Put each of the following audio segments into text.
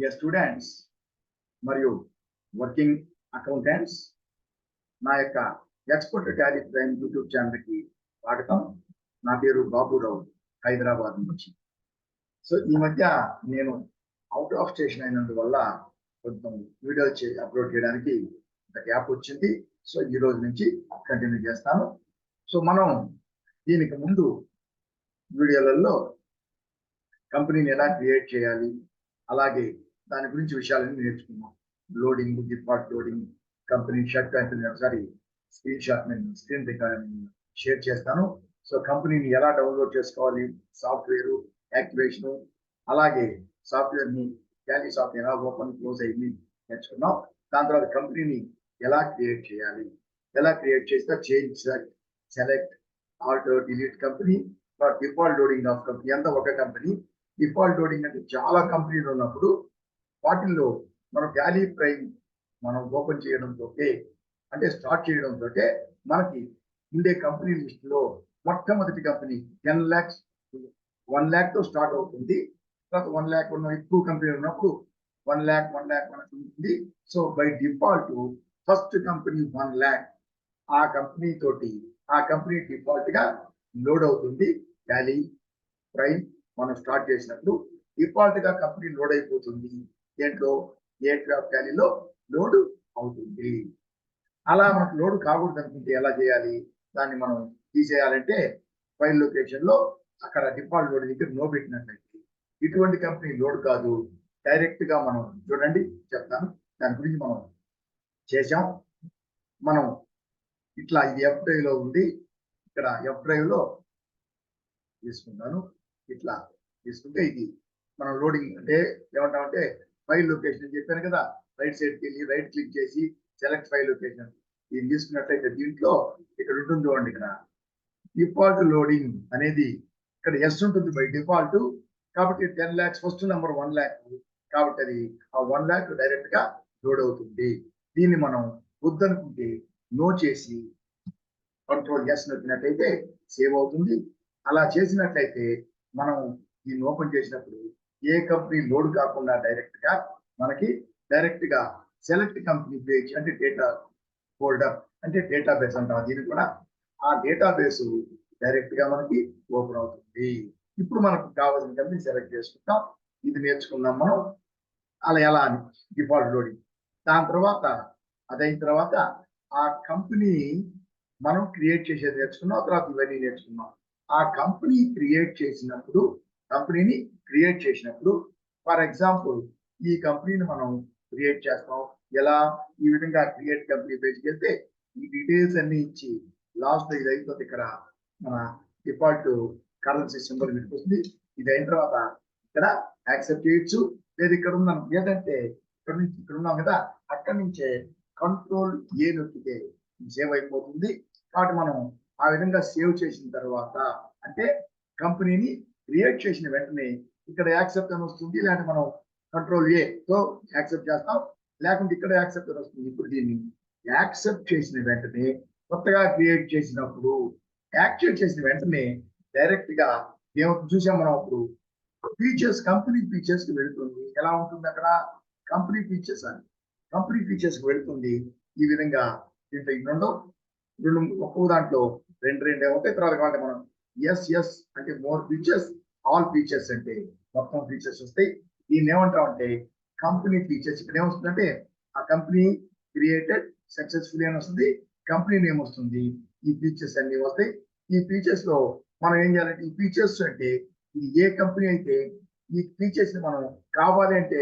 Dear students మరియు working accountants, నా యొక్క ఎక్స్పర్ట్ టాలీ ప్రైమ్ యూట్యూబ్ ఛానల్కి స్వాగతం. నా పేరు బాబురావు, హైదరాబాద్ నుంచి. సో ఈ మధ్య నేను అవుట్ ఆఫ్ స్టేషన్ అయినందువల్ల కొంచెం వీడియోలు అప్లోడ్ చేయడానికి ఒక గ్యాప్ వచ్చింది. సో ఈ రోజు నుంచి కంటిన్యూ చేస్తాను. సో మనం దీనికి ముందు వీడియోలలో కంపెనీని ఎలా క్రియేట్ చేయాలి, అలాగే దాని గురించి విషయాలన్నీ నేర్చుకున్నాం. Loading, default loading, company shut ఒకసారి స్క్రీన్ షాట్ నేను స్క్రీన్ రికార్డ్ షేర్ చేస్తాను. సో కంపెనీని ఎలా డౌన్లోడ్ చేసుకోవాలి, సాఫ్ట్వేర్ యాక్టివేషన్, అలాగే సాఫ్ట్వేర్ ని టాలీ సాఫ్ట్వేర్ ఎలా ఓపెన్ క్లోజ్ అయింది నేర్చుకున్నాం. దాని తర్వాత కంపెనీని ఎలా క్రియేట్ చేయాలి, ఎలా క్రియేట్ చేస్తే change, select, alter, delete company, default loading of company అంతా ఒక కంపెనీ. డిఫాల్ట్ లోడింగ్ అంటే చాలా కంపెనీలు ఉన్నప్పుడు వాటిల్లో మనం టాలీ ప్రైమ్ మనం ఓపెన్ చేయడంతో అంటే స్టార్ట్ చేయడంతో మనకి ఉండే కంపెనీ లిస్ట్ లో మొట్టమొదటి కంపెనీ 10 lakhs 1 lakh తో స్టార్ట్ అవుతుంది. తర్వాత 1 lakh ఉన్న ఎక్కువ కంపెనీ ఉన్నప్పుడు 1 lakh మనకు ఉంటుంది. So by default first company 1 lakh ఆ కంపెనీ తోటి ఆ కంపెనీ డిఫాల్ట్ గా లోడ్ అవుతుంది. టాలీ ప్రైమ్ మనం స్టార్ట్ చేసినప్పుడు డిఫాల్ట్ గా కంపెనీ లోడ్ అయిపోతుంది. దేంట్లో ఎయిర్క్రాఫ్ట్ టాలీలో లోడ్ అవుతుంది. అలా మనకు లోడ్ కాకూడదు అనుకుంటే ఎలా చేయాలి, దాన్ని మనం తీసేయాలంటే ఫైల్ లొకేషన్ లో అక్కడ డిఫాల్ట్ లోడ్ దగ్గర నో పెట్టినట్లయితే ఇటువంటి కంపెనీ లోడ్ కాదు. డైరెక్ట్ గా మనం చూడండి చెప్తాను, దాని గురించి మనం చేసాం. మనం ఇట్లా ఇది ఎఫ్ డ్రైవ్ లో ఉంది. ఇక్కడ ఎఫ్ డ్రైవ్ లో తీసుకుంటాను. ఇట్లా తీసుకుంటే ఇది మనం లోడింగ్ అంటే ఏమంటామంటే ఫైల్ లొకేషన్ చెప్పాను కదా, రైట్ సైడ్కి వెళ్ళి రైట్ క్లిక్ చేసి సెలెక్ట్ ఫైల్ లొకేషన్ ఇది తీసుకున్నట్లయితే దీంట్లో ఇక్కడ ఉంటుంది చూడండి, ఇక్కడ డిఫాల్ట్ లోడింగ్ అనేది ఇక్కడ ఎస్ ఉంటుంది బై డిఫాల్ట్. కాబట్టి 10 lakhs ఫస్ట్ నెంబర్ 1 lakh కాబట్టి అది ఆ 1 lakh డైరెక్ట్ గా లోడ్ అవుతుంది. దీన్ని మనం వద్దనుకుంటే నో చేసి కంట్రోల్ ఎస్ నొక్కినట్లయితే సేవ్ అవుతుంది. అలా చేసినట్లయితే మనం దీన్ని ఓపెన్ చేసినప్పుడు ఏ కంపెనీ లోడ్ కాకుండా డైరెక్ట్ గా మనకి డైరెక్ట్ గా సెలెక్ట్ కంపెనీ పేజ్ అంటే డేటా ఫోల్డర్ అంటే డేటాబేస్ అంటాం. దీన్ని కూడా ఆ డేటాబేస్ డైరెక్ట్ గా మనకి ఓపెన్ అవుతుంది. ఇప్పుడు మనకు కావాల్సిన కంపెనీ సెలెక్ట్ చేసుకుంటాం. ఇది నేర్చుకున్నాం మనం అలా ఎలా అని డిఫాల్ట్ లోడింగ్. దాని తర్వాత అదైన తర్వాత ఆ కంపెనీ మనం క్రియేట్ చేసేది నేర్చుకున్నాం. తర్వాత ఇవన్నీ నేర్చుకున్నాం. ఆ కంపెనీ క్రియేట్ చేసినప్పుడు ఫర్ ఎగ్జాంపుల్ ఈ కంపెనీని మనం క్రియేట్ చేస్తాం. ఎలా? ఈ విధంగా క్రియేట్ కంపెనీ పేజ్కి వెళ్తే ఈ డీటెయిల్స్ అన్ని ఇచ్చి లాస్ట్ ఇది అయిపోతుంది. ఇక్కడ మన డిఫాల్ట్ కరెన్సీ సింబల్ వినిపిస్తుంది. ఇది అయిన తర్వాత ఇక్కడ యాక్సెప్ట్ చేయొచ్చు. లేదు ఇక్కడ ఉన్నాం ఏదంటే ఇక్కడ నుంచి ఇక్కడ ఉన్నాం కదా, అక్కడి నుంచే కంట్రోల్ ఏ నొక్కితే సేవ్ అయిపోతుంది. కాబట్టి మనం ఆ విధంగా సేవ్ చేసిన తర్వాత అంటే కంపెనీని క్రియేట్ చేసిన వెంటనే ఇక్కడ యాక్సెప్ట్ అని వస్తుంది. లేదంటే మనం కంట్రోల్ ఏ తో యాక్సెప్ట్ చేస్తాం, లేకుంటే ఇక్కడ యాక్సెప్ట్ అని వస్తుంది. ఇప్పుడు దీన్ని యాక్సెప్ట్ చేసిన వెంటనే కొత్తగా క్రియేట్ చేసినప్పుడు యాక్టివేట్ చేసిన వెంటనే డైరెక్ట్ గా ఏమవుతుంది చూసాం మనం. అప్పుడు ఫీచర్స్ కంపెనీ ఫీచర్స్ కి వెళుతుంది. ఎలా ఉంటుంది అక్కడ కంపెనీ ఫీచర్స్ అని కంపెనీ ఫీచర్స్ కి వెళుతుంది. ఈ విధంగా దీంట్లో రెండు ఒక్కో దాంట్లో రెండు ఉంటాయి. తర్వాత కాబట్టి మనం ఎస్ అంటే మోర్ ఫీచర్స్, ఆల్ ఫీచర్స్ అంటే మొత్తం ఫీచర్స్ వస్తాయి. దీన్ని ఏమంటాం అంటే కంపెనీ ఫీచర్స్. ఇక్కడ ఏమొస్తుందంటే ఆ కంపెనీ క్రియేటెడ్ సక్సెస్ఫుల్లీ అని వస్తుంది, కంపెనీ నేమ్ వస్తుంది, ఈ ఫీచర్స్ అన్ని వస్తాయి. ఈ ఫీచర్స్ లో మనం ఏం చేయాలంటే ఈ ఫీచర్స్ అంటే ఇది ఏ కంపెనీ అయితే ఈ ఫీచర్స్ ని మనం కావాలి అంటే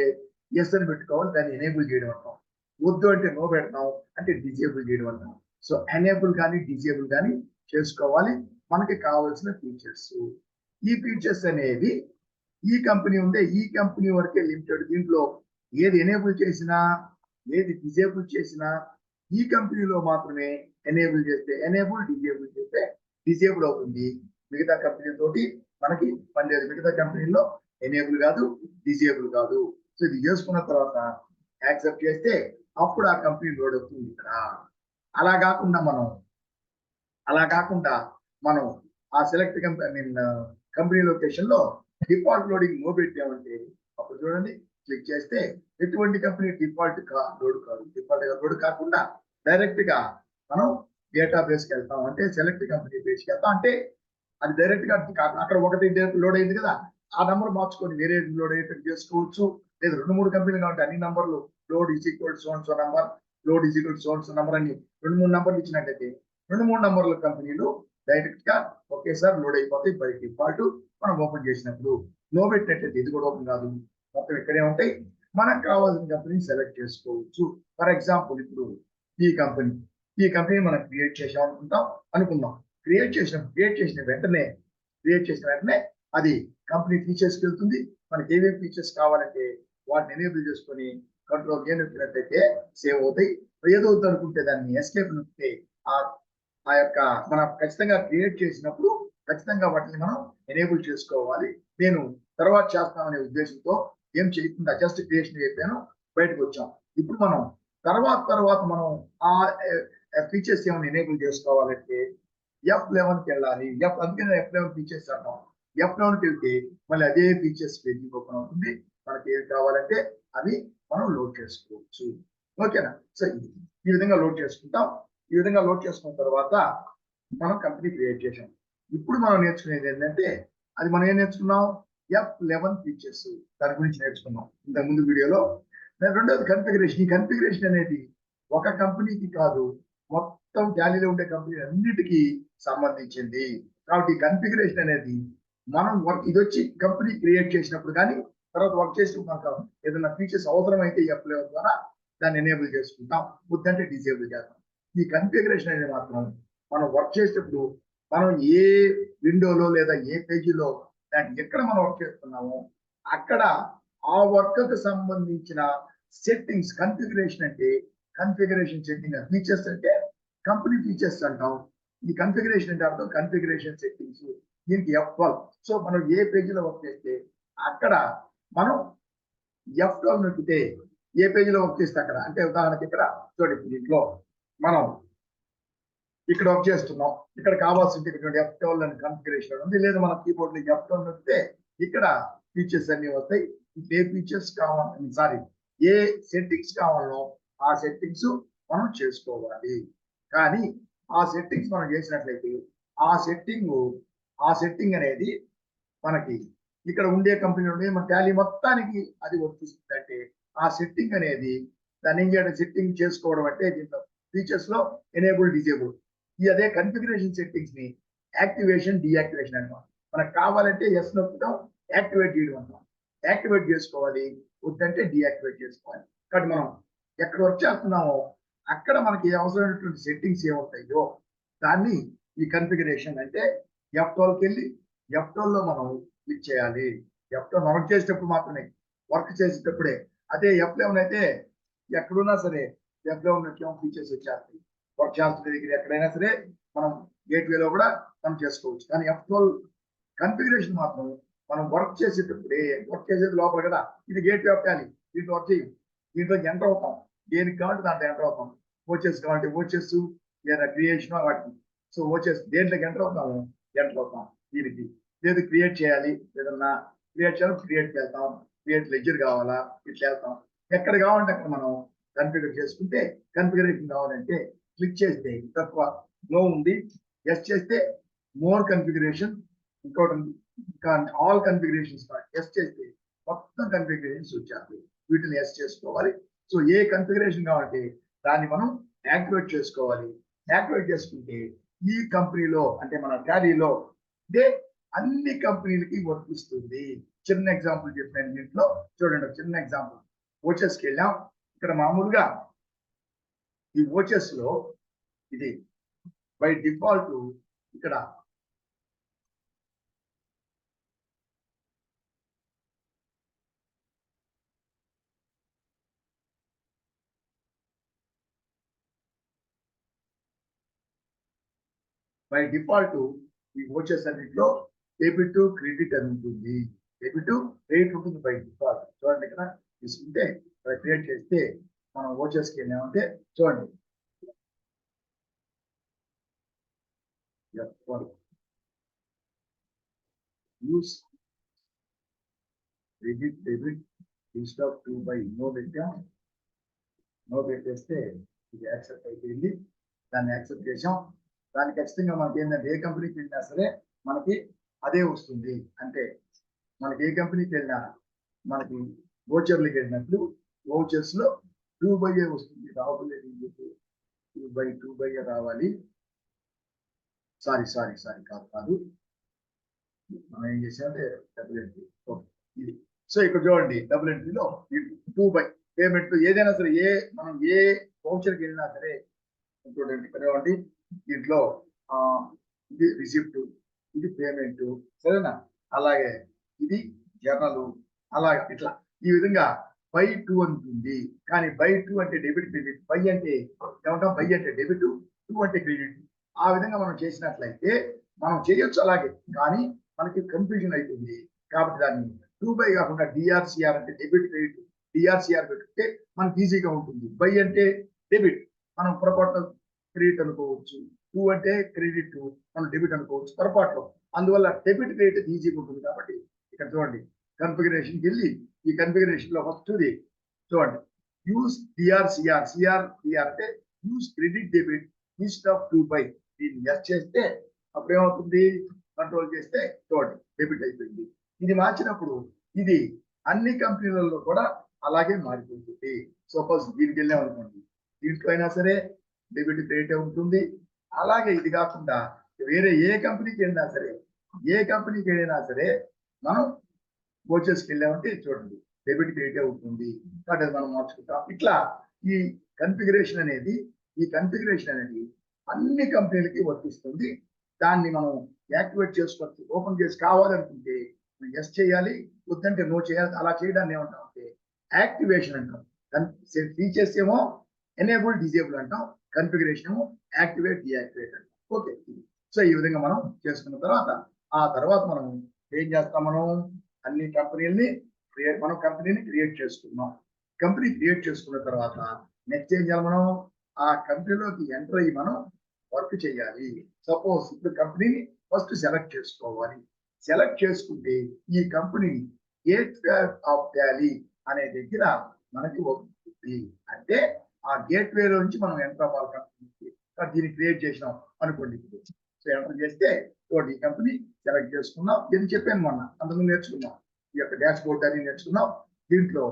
ఎస్ అని పెట్టుకోవాలి, దాన్ని ఎనేబుల్ చేయడం అంటాం. వద్దు అంటే నో పెడతాం, అంటే డిజేబుల్ చేయడం అంటాం. సో ఎనేబుల్ కానీ డిజేబుల్ కానీ చేసుకోవాలి మనకి కావాల్సిన ఫీచర్స్. ఈ ఫీచర్స్ అనేవి ఈ కంపెనీ ఉంటే ఈ కంపెనీ వరకే లిమిటెడ్. దీంట్లో ఏది ఎనేబుల్ చేసినా ఏది డిజేబుల్ చేసినా ఈ కంపెనీలో మాత్రమే ఎనేబుల్ చేస్తే ఎనేబుల్, డిజేబుల్ చేస్తే డిజేబుల్ అవుతుంది. మిగతా కంపెనీ తోటి మనకి పని లేదు. మిగతా కంపెనీలో ఎనేబుల్ కాదు, డిజేబుల్ కాదు. సో ఇది చేసుకున్న తర్వాత యాక్సెప్ట్ చేస్తే అప్పుడు ఆ కంపెనీ లోడ్ అవుతుంది ఇక్కడ. అలా కాకుండా మనం ఆ సెలెక్ట్ కంపెనీ లొకేషన్ లో డిఫాల్ట్ లోడింగ్ నో పెట్టామంటే అప్పుడు చూడండి క్లిక్ చేస్తే ఎటువంటి కంపెనీ డిఫాల్ట్ లోడ్ కాదు. డిఫాల్ట్ గా లోడ్ కాకుండా డైరెక్ట్ గా మనం డేటాబేస్ కి వెళ్తాం. అంటే సెలెక్ట్ కంపెనీ పేజ్ కి వెళ్తాం. అంటే అది డైరెక్ట్ గా అక్కడ ఒకటి లోడ్ అయింది కదా, ఆ నంబర్ మార్చుకొని వేరే లోడ్ అయ్యేటట్టు చేసుకోవచ్చు. లేదా 2-3 కంపెనీలు కాబట్టి అన్ని నంబర్లు load is equal so and so number, load is equal so and so number అని 2-3 నంబర్లు ఇచ్చినట్టయితే 2-3 నంబర్ల కంపెనీలు డైరెక్ట్ గా ఒకేసారి లోడ్ అయిపోతాయి బై డిఫాల్ట్. మనం ఓపెన్ చేసినప్పుడు నో పెట్టినట్టయితే ఇది కూడా ఓపెన్ కాదు, మొత్తం ఇక్కడే ఉంటాయి. మనకు కావాల్సిన కంపెనీని సెలెక్ట్ చేసుకోవచ్చు. ఫర్ ఎగ్జాంపుల్ ఇప్పుడు ఈ కంపెనీ మనం క్రియేట్ చేసాం అనుకుందాం. క్రియేట్ చేసిన వెంటనే అది కంపెనీ ఫీచర్స్కి వెళ్తుంది. మనకి ఏమేమి ఫీచర్స్ కావాలంటే వాటిని ఎనేబుల్ చేసుకొని కంట్రోల్ ఏ నొక్కినట్టయితే సేవ్ అవుతాయి. ఏదవుతుంది అనుకుంటే దాన్ని ఎస్కేప్ నొక్కితే ఆ యొక్క మనం ఖచ్చితంగా క్రియేట్ చేసినప్పుడు ఖచ్చితంగా వాటిని మనం ఎనేబుల్ చేసుకోవాలి. నేను తర్వాత చేస్తామనే ఉద్దేశంతో ఏం చేయకుండా జస్ట్ క్రియేషన్ చెప్పాను, బయటకు వచ్చాం. ఇప్పుడు మనం తర్వాత మనం ఆ ఫీచర్స్ ఏమైనా ఎనేబుల్ చేసుకోవాలంటే F11కి వెళ్ళాలి. అందుకని F11 ఫీచర్స్ అంటాం. F11కి వెళ్తే మళ్ళీ అదే ఫీచర్స్ పేజీ ఓపెన్ అవుతుంది. మనకి ఏం కావాలంటే అవి మనం లోడ్ చేసుకోవచ్చు. ఓకేనా? సో ఈ విధంగా లోడ్ చేసుకుంటాం. ఈ విధంగా లోడ్ చేసుకున్న తర్వాత మనం కంపెనీ క్రియేట్ చేసాం. ఇప్పుడు మనం నేర్చుకునేది ఏంటంటే అది మనం ఏం నేర్చుకున్నాం, F11 ఫీచర్స్ దాని గురించి నేర్చుకున్నాం ఇంతకు ముందు వీడియోలో. రెండోది కన్ఫిగరేషన్. ఈ కన్ఫిగరేషన్ అనేది ఒక కంపెనీకి కాదు, మొత్తం టాలీలో ఉండే కంపెనీ అన్నిటికీ సంబంధించింది. కాబట్టి ఈ కన్ఫిగరేషన్ అనేది మనం ఇది వచ్చి కంపెనీ క్రియేట్ చేసినప్పుడు కానీ తర్వాత వర్క్ చేసినప్పుడు మనకు ఏదైనా ఫీచర్స్ అవసరమైతే F11 ద్వారా దాన్ని ఎనేబుల్ చేసుకుంటాం, వద్దంటే డిసేబుల్ చేస్తాం. ఈ కన్ఫిగరేషన్ అనేది మాత్రం మనం వర్క్ చేసేటప్పుడు మనం ఏ విండోలో లేదా ఏ పేజీలో దాన్ని ఎక్కడ మనం వర్క్ చేస్తున్నామో అక్కడ ఆ వర్క్ కు సంబంధించిన సెట్టింగ్స్. కన్ఫిగరేషన్ అంటే కన్ఫిగరేషన్ సెట్టింగ్. ఫీచర్స్ అంటే కంపెనీ ఫీచర్స్ అంటాం. ఈ కన్ఫిగరేషన్ అంటే అర్థం కన్ఫిగరేషన్ సెట్టింగ్స్. దీనికి F12. సో మనం ఏ పేజీలో వర్క్ చేస్తే అక్కడ మనం F12 నొక్కితే ఏ పేజీలో వర్క్ చేస్తే అక్కడ, అంటే ఉదాహరణకి ఇక్కడ చూడండి, దీంట్లో మనం ఇక్కడ వర్క్ చేస్తున్నాం. ఇక్కడ కావాల్సింది F12 అని కన్ఫిగరేషన్ ఉంది. లేదా మన కీబోర్డ్ లో F12 నొక్కితే ఇక్కడ ఫీచర్స్ అన్ని వస్తాయి. ఏ ఫీచర్స్ కావాలి, ఏ సెట్టింగ్స్ కావాలో ఆ సెట్టింగ్స్ మనం చేసుకోవాలి. కానీ ఆ సెట్టింగ్స్ మనం చేసినట్లయితే ఆ సెట్టింగ్ అనేది మనకి ఇక్కడ ఉండే కంపెనీలో ఉండే మన టాలీ మొత్తానికి అది వర్తిస్తుంది. అంటే ఆ సెట్టింగ్ అనేది దాన్ని ఏం చేయడం, సెట్టింగ్ చేసుకోవడం అంటే దీంట్లో ఫీచర్స్ లో ఎనేబుల్ డిజేబుల్. ఈ అదే కన్ఫిగరేషన్ సెట్టింగ్స్ ని యాక్టివేషన్ డియాక్టివేషన్ అంటాం. మనకు కావాలంటే ఎస్ నొక్కుతాం, యాక్టివేట్ చేయడం అంటాం. యాక్టివేట్ చేసుకోవాలి, వద్దంటే డియాక్టివేట్ చేసుకోవాలి. కాబట్టి మనం ఎక్కడ వర్క్ చేస్తున్నామో అక్కడ మనకి అవసరమైనటువంటి సెట్టింగ్స్ ఏమవుతాయో దాన్ని ఈ కన్ఫిగరేషన్ అంటే F12కి వెళ్ళి F12 లో మనం క్లిక్ చేయాలి. F12 వర్క్ చేసేటప్పుడు మాత్రమే, వర్క్ చేసేటప్పుడే. అదే F11 అయితే ఎక్కడున్నా సరే F11 ఫీచర్స్ వచ్చేస్తాయి. వర్క్ చేస్తున్న దగ్గర ఎక్కడైనా సరే మనం గేట్వేలో కూడా మనం చేసుకోవచ్చు. కానీ F12 కన్ఫిగరేషన్ మాత్రం మనం వర్క్ చేసేటప్పుడే, వర్క్ చేసేది లోపల కదా, ఇది గేట్వే ఆఫ్ టాలీ. దీంట్లో వర్క్ చేయం, దీంట్లో ఎంటర్ అవుతాం. దేనికి కావాలంటే దాంట్లో ఎంటర్ అవుతాం. ఓచెస్ కావాలంటే ఓచెస్, లేదా క్రియేషన్ వాటికి. సో ఓచెస్ దేంట్లోకి ఎంటర్ అవుతాం దీనికి. లేదు క్రియేట్ చేయాలి, ఏదన్నా క్రియేట్కి వెళ్తాం. క్రియేట్ లెడ్జర్ కావాలా, ఇట్లా వెళ్తాం. ఎక్కడ కావాలంటే అక్కడ మనం కన్ఫిగర్ చేసుకుంటే, కన్ఫిగరేషన్ కావాలంటే క్లిక్ చేస్తే తక్కువ నో ఉంది, ఎస్ చేస్తే మోర్ కన్ఫిగరేషన్, ఇంకోటి ఇంకా ఆల్ కన్ఫిగరేషన్స్ ఎస్ చేస్తే మొత్తం కన్ఫిగరేషన్స్ వచ్చేస్తాయి. వీటిని ఎస్ చేసుకోవాలి. సో ఏ కన్ఫిగరేషన్ కావాలంటే దాన్ని మనం యాక్టివేట్ చేసుకోవాలి. యాక్టివేట్ చేసుకుంటే ఈ కంపెనీలో అంటే మన టాలీలో ఇదే అన్ని కంపెనీలకి వర్తిస్తుంది. చిన్న ఎగ్జాంపుల్ చెప్పాను దీంట్లో చూడండి. చిన్న ఎగ్జాంపుల్, ఓచెస్కి వెళ్ళాం. ఇక్కడ మామూలుగా ఈ ఓచెస్ లో ఇది బై డిఫాల్ట్ ఇక్కడ బై డిఫాల్ట్ ఈ ఓచెస్ అన్నింటిలో డెబిట్ క్రెడిట్ అని ఉంటుంది. డెబిట్ క్రెడిట్ ఉంటుంది బై డిఫాల్ట్. చూడండి ఇక్కడ తీసుకుంటే క్రియేట్ చేస్తే మనం ఓచెస్కి వెళ్ళామంటే చూడండి use credit debit list of 2 by no పెట్టాం. నో పెట్టేస్తే ఇది యాక్సెప్ట్ అయిపోయింది. దాన్ని యాక్సెప్ట్ చేసాం. దాన్ని ఖచ్చితంగా మనకి ఏంటంటే ఏ కంపెనీకి వెళ్ళినా సరే మనకి అదే వస్తుంది. అంటే మనకి ఏ కంపెనీకి వెళ్ళినా మనకి వోచర్లకి వెళ్ళినప్పుడు వోచర్స్ లో 2 బై వస్తుంది. రావట్లేదు 2 బై రావాలి. సారీ కాదు. మనం ఏం చేసామంటే డబుల్ ఎంట్రీ. ఓకే ఇది. సో ఇక్కడ చూడండి డబుల్ ఎంట్రీలో 2 బై పేమెంట్ ఏదైనా సరే మనం ఏ వోచర్కి వెళ్ళినా సరే చూడండి ఇక్కడ చూడండి దీంట్లో ఇది రిసిప్ట్, ఇది పేమెంట్, సరేనా? అలాగే ఇది జర్నల్, అలాగే ఇట్లా ఈ విధంగా బై 2 ఉంటుంది. కానీ బై 2 అంటే డెబిట్, క్రెడిట్. బై అంటే ఏమంటాం? బై అంటే డెబిట్, 2 అంటే క్రెడిట్. ఆ విధంగా మనం చేసినట్లయితే మనం చేయొచ్చు అలాగే, కానీ మనకి కన్ఫ్యూజన్ అవుతుంది. కాబట్టి దాన్ని 2 బై కాకుండా డిఆర్సిఆర్ అంటే డెబిట్, క్రెడిట్, డిఆర్సిఆర్ పెట్టుకుంటే మనకి ఈజీగా ఉంటుంది. బై అంటే డెబిట్, మనం పొరపాటు క్రెడిట్ అనుకోవచ్చు. 2 అంటే క్రెడిట్, మనం డెబిట్ అనుకోవచ్చు పొరపాటులో. అందువల్ల డెబిట్ క్రెడిట్ ఈజీగా ఉంటుంది. కాబట్టి ఇక్కడ చూడండి కన్ఫిగరేషన్కి వెళ్ళి ఈ కన్ఫిగరేషన్ లో ఫస్ట్ చూడండి యూస్ డిఆర్సిఆర్. డిఆర్ అంటే use credit debit instead of 2 by. దీన్ని ఎస్ చేస్తే అప్పుడు ఏమవుతుంది? కంట్రోల్ చేస్తే చూడండి డెబిట్ అయిపోయింది. ఇది మార్చినప్పుడు ఇది అన్ని కంపెనీలలో కూడా అలాగే మారిపోతుంది. సపోజ్ దీనికి వెళ్ళాం అనుకోండి, దీంట్లో అయినా సరే డెబిట్ క్రెడిట్ ఉంటుంది. అలాగే ఇది కాకుండా వేరే ఏ కంపెనీకి వెళ్ళినా సరే మనం వోచర్స్కి వెళ్ళామంటే చూడండి డెబిట్ క్రెడిట్ అవుతుంది. కాబట్టి మనం మార్చుకుంటాం. ఇట్లా ఈ కన్ఫిగరేషన్ అనేది అన్ని కంపెనీలకి వర్తిస్తుంది. దాన్ని మనం యాక్టివేట్ చేసుకోవచ్చు. ఓపెన్ చేసి కావాలనుకుంటే ఎస్ చేయాలి, వద్దంటే నో చేయాలి. అలా చేయడాన్ని ఏమంటాం అంటే యాక్టివేషన్ అంటాం. ఫీచర్స్ ఏమో ఎనేబుల్, డిజేబుల్ అంటాం. కన్ఫిగరేషన్ ఏమో యాక్టివేట్, డియాక్టివేట్ అంటాం. ఓకే. సో ఈ విధంగా మనం చేసుకున్న తర్వాత మనం ఏం చేస్తాం? మనం అన్ని కంపెనీలని కంపెనీని క్రియేట్ చేసుకున్నాం. కంపెనీ క్రియేట్ చేసుకున్న తర్వాత నెక్స్ట్ ఏం చేయాలి? మనం ఆ కంపెనీలోకి ఎంటర్ అయ్యి మనం వర్క్ చేయాలి. సపోజ్ ఇప్పుడు కంపెనీని ఫస్ట్ సెలెక్ట్ చేసుకోవాలి. సెలెక్ట్ చేసుకుంటే ఈ కంపెనీ గేట్వే ఆఫ్ టాలీ అనే దగ్గర మనకి వస్తుంది. అంటే ఆ గేట్వే నుంచి మనం ఎంటర్ అవ్వాలి కంపెనీకి. దీన్ని క్రియేట్ చేసినాం అనుకోండి. సో ఎంటర్ చేస్తే ఈ కంపెనీ సెలెక్ట్ చేసుకున్నాం. ఇది చెప్పాను మొన్న అంతకుముందు నేర్చుకున్నాం. ఈ యొక్క డాష్ బోర్డ్ అని నేర్చుకున్నాం. దీంట్లో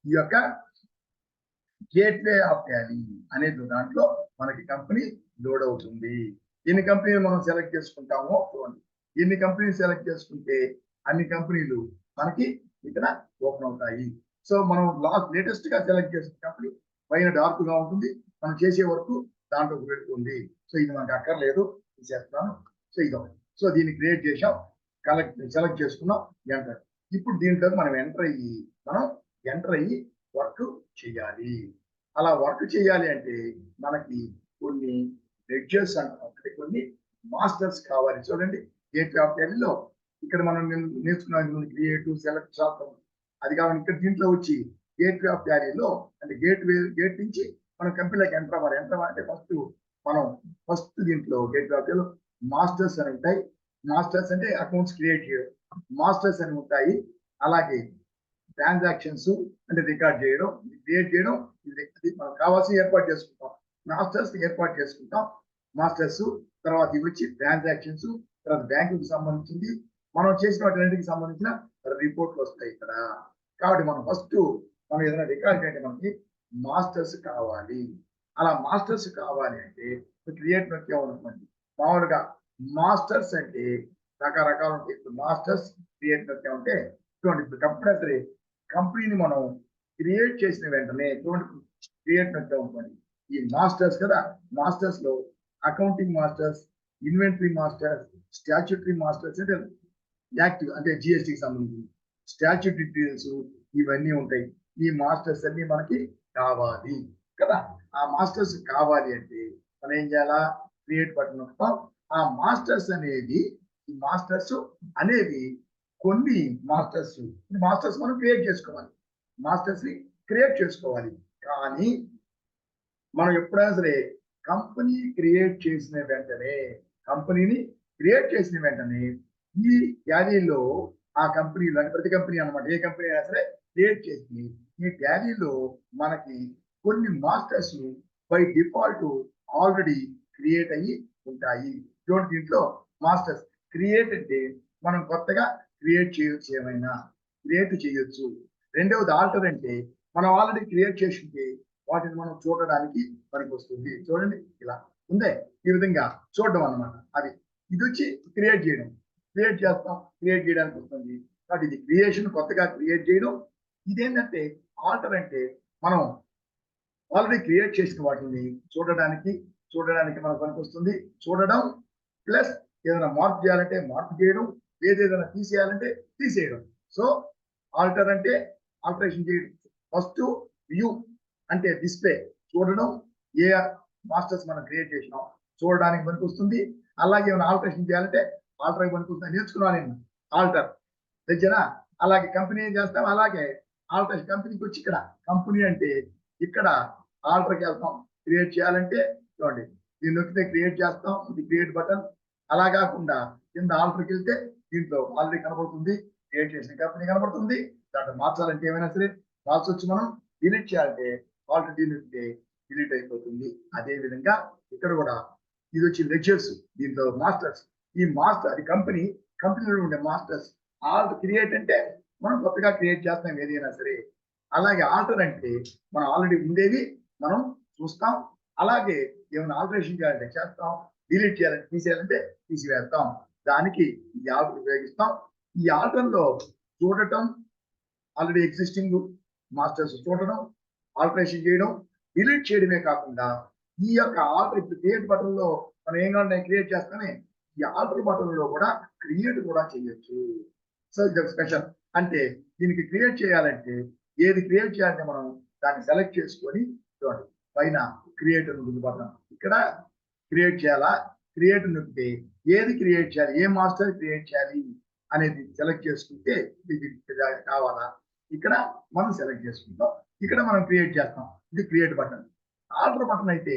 ఈ యొక్క గేట్వే ఆఫ్ టాలీ అనేది దాంట్లో మనకి కంపెనీ లోడ్ అవుతుంది. ఎన్ని కంపెనీలు మనం సెలెక్ట్ చేసుకుంటామో చూడండి. ఎన్ని కంపెనీలు సెలెక్ట్ చేసుకుంటే అన్ని కంపెనీలు మనకి ఇక్కడ ఓపెన్ అవుతాయి. సో మనం లేటెస్ట్ గా సెలెక్ట్ చేసిన కంపెనీ పైన డార్క్ గా ఉంటుంది. మనం చేసే వరకు దాంట్లో పెడుతుంది. సో ఇది మనకు అక్కర్లేదు, చేస్తాను. సో ఇదో. సో దీన్ని క్రియేట్ చేసాం, సెలెక్ట్ చేసుకున్నాం, ఎంటర్. ఇప్పుడు దీంట్లో మనం ఎంటర్ అయ్యి వర్క్ చేయాలి. అలా వర్క్ చేయాలి అంటే మనకి కొన్ని లెడ్జర్స్ అంటే కొన్ని మాస్టర్స్ కావాలి. చూడండి గేట్వే ఆఫ్ టాలీలో ఇక్కడ మనం నేర్చుకున్న క్రియేటివ్, సెలెక్ట్, శాతం అది కావాలి. ఇక్కడ దీంట్లో వచ్చి గేట్వే ఆఫ్ టాలీలో అంటే గేట్ నుంచి మనం కంపెనీలోకి ఎంటర్ అవ్వాలి. అంటే ఫస్ట్ దీంట్లో గేట్వే ఆఫ్ టాలీలో మాస్టర్స్ అని ఉంటాయి. మాస్టర్స్ అంటే అకౌంట్స్ క్రియేట్ చేయడం, మాస్టర్స్ అని ఉంటాయి. అలాగే ట్రాన్సాక్షన్స్ అంటే రికార్డ్ చేయడం, క్రియేట్ చేయడం, ఇది మనకు కావాల్సిన ఏర్పాటు చేసుకుంటాం. మాస్టర్స్ తర్వాత ఇవి వచ్చి ట్రాన్సాక్షన్స్, తర్వాత బ్యాంకుకి సంబంధించింది, మనం చేసిన వాటికి సంబంధించిన రిపోర్ట్లు వస్తాయి ఇక్కడ. కాబట్టి మనం ఏదైనా రికార్డ్ చేయండి, మనకి మాస్టర్స్ కావాలి. అలా మాస్టర్స్ కావాలి అంటే క్రియేట్ నొక్కామనుకోండి. మామూలుగా మాస్టర్స్ అంటే రకరకాలు ఉంటాయి. ఇప్పుడు మాస్టర్స్ క్రియేట్ నొక్కామంటే చూడండి, ఇప్పుడు కంపల్సరీ కంపెనీని మనం క్రియేట్ చేసిన వెంటనే చూడండి క్రియేట్ నొక్కామనుకోండి. ఈ మాస్టర్స్ కదా, మాస్టర్స్ లో accounting masters, inventory masters, statutory masters అంటే యాక్టివ్ అంటే జిఎస్టికి సంబంధించి స్టాచ్యూటరీ డీటెయిల్స్ ఇవన్నీ ఉంటాయి. ఈ మాస్టర్స్ అన్ని మనకి కావాలి కదా. ఆ మాస్టర్స్ కావాలి అంటే మనం ఏం చేయాలా? క్రియేట్ బటన్ నొక్కుతాం. ఆ మాస్టర్స్ అనేవి కొన్ని మాస్టర్స్ మనం క్రియేట్ చేసుకోవాలి. కానీ మనం ఎప్పుడైనా సరే కంపెనీని క్రియేట్ చేసిన వెంటనే ఈ టాలీలో ఆ కంపెనీలో అంటే ప్రతి కంపెనీ అన్నమాట, ఏ కంపెనీ అయినా సరే క్రియేట్ చేసి ఈ టాలీలో మనకి కొన్ని masters by default already create అయ్యి ఉంటాయి. చూడండి దీంట్లో మాస్టర్స్ క్రియేట్ అంటే మనం కొత్తగా క్రియేట్ చేయొచ్చు, ఏమైనా క్రియేట్ చేయొచ్చు. రెండవది ఆల్టర్ అంటే మనం ఆల్రెడీ క్రియేట్ చేసి ఉంటే వాటిని మనం చూడడానికి పనికి వస్తుంది. చూడండి ఇలా ఉందే, ఈ విధంగా చూడడం అన్నమాట. అది ఇది వచ్చి క్రియేట్ చేయడం, క్రియేట్ చేస్తాం, క్రియేట్ చేయడానికి వస్తుంది. కాబట్టి ఇది క్రియేషన్, కొత్తగా క్రియేట్ చేయడం. ఇదేంటంటే ఆల్టర్ అంటే మనం ఆల్రెడీ క్రియేట్ చేసిన వాటిని చూడడానికి మనకు పనికొస్తుంది. చూడడం ప్లస్ ఏదైనా మార్పు చేయాలంటే మార్పు చేయడం, ఏదైనా తీసేయాలంటే తీసేయడం. సో ఆల్టర్ అంటే ఆల్టరేషన్ చేయడం. ఫస్ట్ వ్యూ అంటే డిస్ప్లే, చూడడం. ఏ మాస్టర్స్ మనం క్రియేట్ చేసినాం చూడడానికి పనికొస్తుంది. అలాగే ఏమైనా ఆల్టరేషన్ చేయాలంటే ఆల్టర్ పనికొస్తుంది. నేర్చుకున్నాను నేను ఆల్టర్ తెచ్చనా. అలాగే కంపెనీ ఏం చేస్తాం, అలాగే ఆల్టరేషన్ కంపెనీకి వచ్చి ఇక్కడ కంపెనీ అంటే ఇక్కడ ఆల్టర్కి వెళ్తాం. క్రియేట్ చేయాలంటే చూడండి దీన్ని నొక్కితే క్రియేట్ చేస్తాం, ఇది క్రియేట్ బటన్. అలా కాకుండా కింద ఆల్టర్కి వెళ్తే దీంట్లో ఆల్రెడీ కనబడుతుంది, క్రియేట్ చేసిన కంపెనీ కనబడుతుంది. దాంట్లో మార్చాలంటే ఏమైనా సరే మార్చొచ్చు. మనం డిలీట్ చేయాలంటే ఆల్టర్ డిలీట్ డిలీట్ అయిపోతుంది. అదే విధంగా ఇక్కడ కూడా ఇది వచ్చి లెడ్జర్స్, దీంట్లో మాస్టర్స్. ఈ మాస్టర్ అది కంపెనీలో ఉండే మాస్టర్స్. ఆల్టర్ క్రియేట్ అంటే మనం కొత్తగా క్రియేట్ చేస్తాం ఏదైనా సరే. అలాగే ఆల్టర్ అంటే మనం ఆల్రెడీ ఉండేది మనం చూస్తాం. అలాగే ఏమైనా ఆల్టరేషన్ చేయాలంటే చేస్తాం, డిలీట్ చేయాలంటే తీసేయాలంటే తీసివేస్తాం. దానికి ఈ ఆల్టర్ ఉపయోగిస్తాం. ఈ ఆల్టర్ లో చూడటం, ఆల్రెడీ ఎగ్జిస్టింగ్ మాస్టర్స్ చూడడం, ఆల్టరేషన్ చేయడం, డిలీట్ చేయడమే కాకుండా ఈ యొక్క ఆల్టర్ ఇప్పుడు క్రియేట్ బటన్ లో మనం ఏం కావాలి క్రియేట్ చేస్తానే ఈ ఆల్టర్ బటన్ లో కూడా క్రియేట్ కూడా చేయొచ్చు. సో ఇది స్పెషల్. అంటే దీనికి క్రియేట్ చేయాలంటే ఏది క్రియేట్ చేయాలంటే మనం దాన్ని సెలెక్ట్ చేసుకొని చూడండి పైన క్రియేట్ ఉంటుంది బటన్. ఇక్కడ క్రియేట్ చేయాలా, క్రియేట్ నొక్కితే ఏది క్రియేట్ చేయాలి, ఏ మాస్టర్ క్రియేట్ చేయాలి అనేది సెలెక్ట్ చేసుకుంటే ఇది కావాలా ఇక్కడ మనం సెలెక్ట్ చేసుకుంటాం. ఇక్కడ మనం క్రియేట్ చేస్తాం. ఇది క్రియేట్ బటన్. ఆల్టర్ బటన్ అయితే